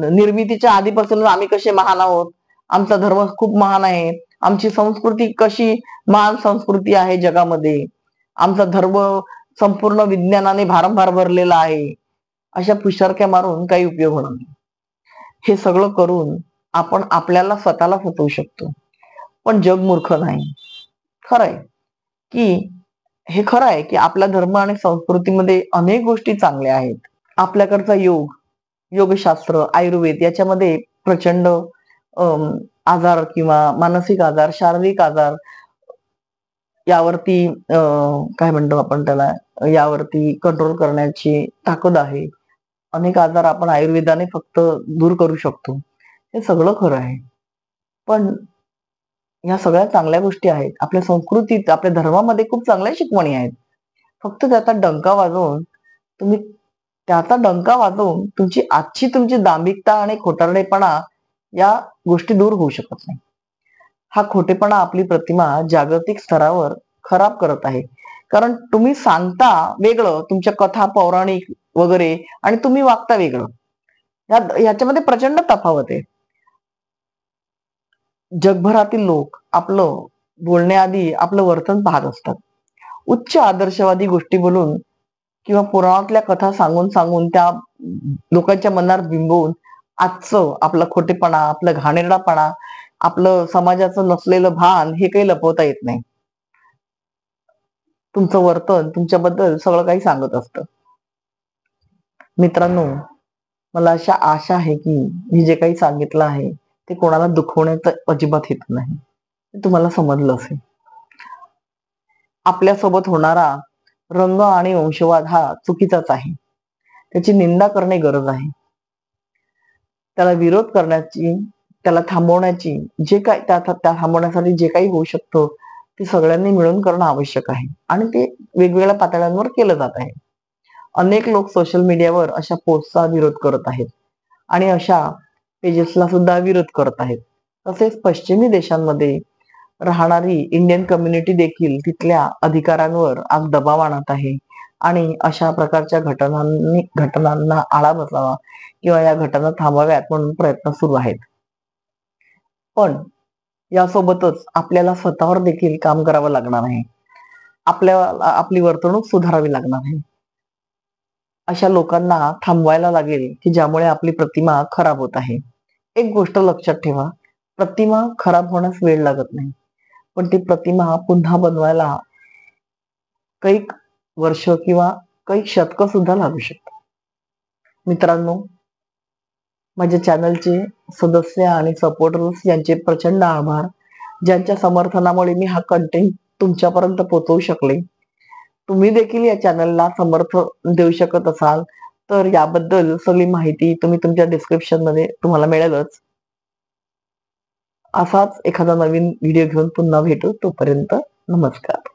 निर्मितीच्या आधीपासून आम्ही कसे महान आहोत, आमचा धर्म खूप महान आहे, आमची संस्कृती कशी महान संस्कृती आहे जगामध्ये, आमचा धर्म संपूर्ण विज्ञानाने भारंभार भरलेला आहे, अशा पुशारक्या मारून काही उपयोग होणार नाही. हे सगळं करून आपण आपल्याला स्वतःला फसवू शकतो, पण जग मूर्ख नाही. हे खरं आहे की आपला धर्म आणि संस्कृतीमध्ये अनेक गोष्टी चांगल्या आहेत. आपल्याकडचा योगशास्त्र, आयुर्वेद याच्यामध्ये प्रचंड आजार किंवा मानसिक आजार, शारीरिक आजार यावरती काय म्हणतो आपण त्याला, यावरती कंट्रोल करण्याची ताकद आहे. अनेक आजार आपण आयुर्वेदाने फक्त दूर करू शकतो. हे सगळं खरं आहे, पण या सगळ्या चांगल्या गोष्टी आहेत. आपल्या संस्कृतीत, आपल्या धर्मामध्ये खूप चांगल्या शिकवणी आहेत. फक्त त्याचा डंका वाजवून तुमची दांभिकता आणि खोटारडेपणा या गोष्टी दूर होऊ शकत नाही. हा खोटेपणा आपली प्रतिमा जागतिक स्तरावर खराब करत आहे. कारण तुम्ही सांगता वेगळं, तुमच्या कथा पौराणिक वगैरे, आणि तुम्ही वागता वेगळं. याच्यामध्ये प्रचंड तफावत आहे. जगभरातील लोक आपलं बोलण्याआधी आपलं वर्तन पाहत असतात. उच्च आदर्शवादी गोष्टी बोलून किंवा पुराणातल्या कथा सांगून सांगून त्या लोकांच्या मनात बिंबवून आजचं आपला खोटेपणा, आपला घाणेरडापणा, आपलं समाजाचं नसलेलं भान हे काही लपवता येत नाही. तुमचं वर्तन तुमच्याबद्दल सगळं काही सांगत असतं. मित्रांनो, मला अशा आशा आहे की मी जे काही सांगितलं आहे ते कोणाला दुखवण्याचं अजिबात हेतू नाही. हे तुम्हाला समजलं असेल. आपल्यासोबत होणारा रंग आणि वंशवाद हा चुकीचाच आहे. त्याची निंदा करणे गरज आहे. त्याला विरोध करण्याची, त्याला थांबवण्याची, त्या थांबवण्यासाठी जे काही होऊ शकतं ते सगळ्यांनी मिळून करणं आवश्यक आहे. आणि ते वेगवेगळ्या पातळ्यांवर केलं जात आहे. अनेक लोक सोशल मीडियावर अशा पोस्टचा विरोध करत आहेत आणि अशा पेजेसला सुद्धा विरोध करत आहेत. तसेच पश्चिमी देशांमध्ये राहणारी इंडियन कम्युनिटी देखील तिथल्या अधिकाऱ्यांवर आज दबाव आणत आहे आणि अशा प्रकारच्या घटनांना आळा बसावा किंवा या घटना थांबाव्यात म्हणून प्रयत्न सुरू आहेत. पण यासोबतच आपल्याला स्वतःवर देखील काम करावं लागणार आहे. आपल्याला आपली वर्तणूक सुधारावी लागणार आहे. अशा लोकांना थांबवायला लागेल की ज्यामुळे आपली प्रतिमा खराब होत आहे. एक गोष्ट लक्षात ठेवा, प्रतिमा खराब होण्यास वेळ लागत नाही, पण ती प्रतिमा पुन्हा बनवायला काही वर्ष किंवा काही शतकं सुद्धा लागू शकतात. मित्रांनो, माझ्या चॅनलचे सदस्य आणि सपोर्टर्स यांचे प्रचंड आभार, ज्यांच्या समर्थनामुळे मी हा कंटेंट तुमच्यापर्यंत पोहोचवू शकले. तुम्ही देखील या चॅनलला समर्थन देऊ शकत असाल तर याबद्दल सगळी माहिती तुम्ही तुमच्या डिस्क्रिप्शन मध्ये तुम्हाला मिळेलच. असाच एखादा नवीन व्हिडिओ घेऊन पुन्हा भेटू. तोपर्यंत नमस्कार.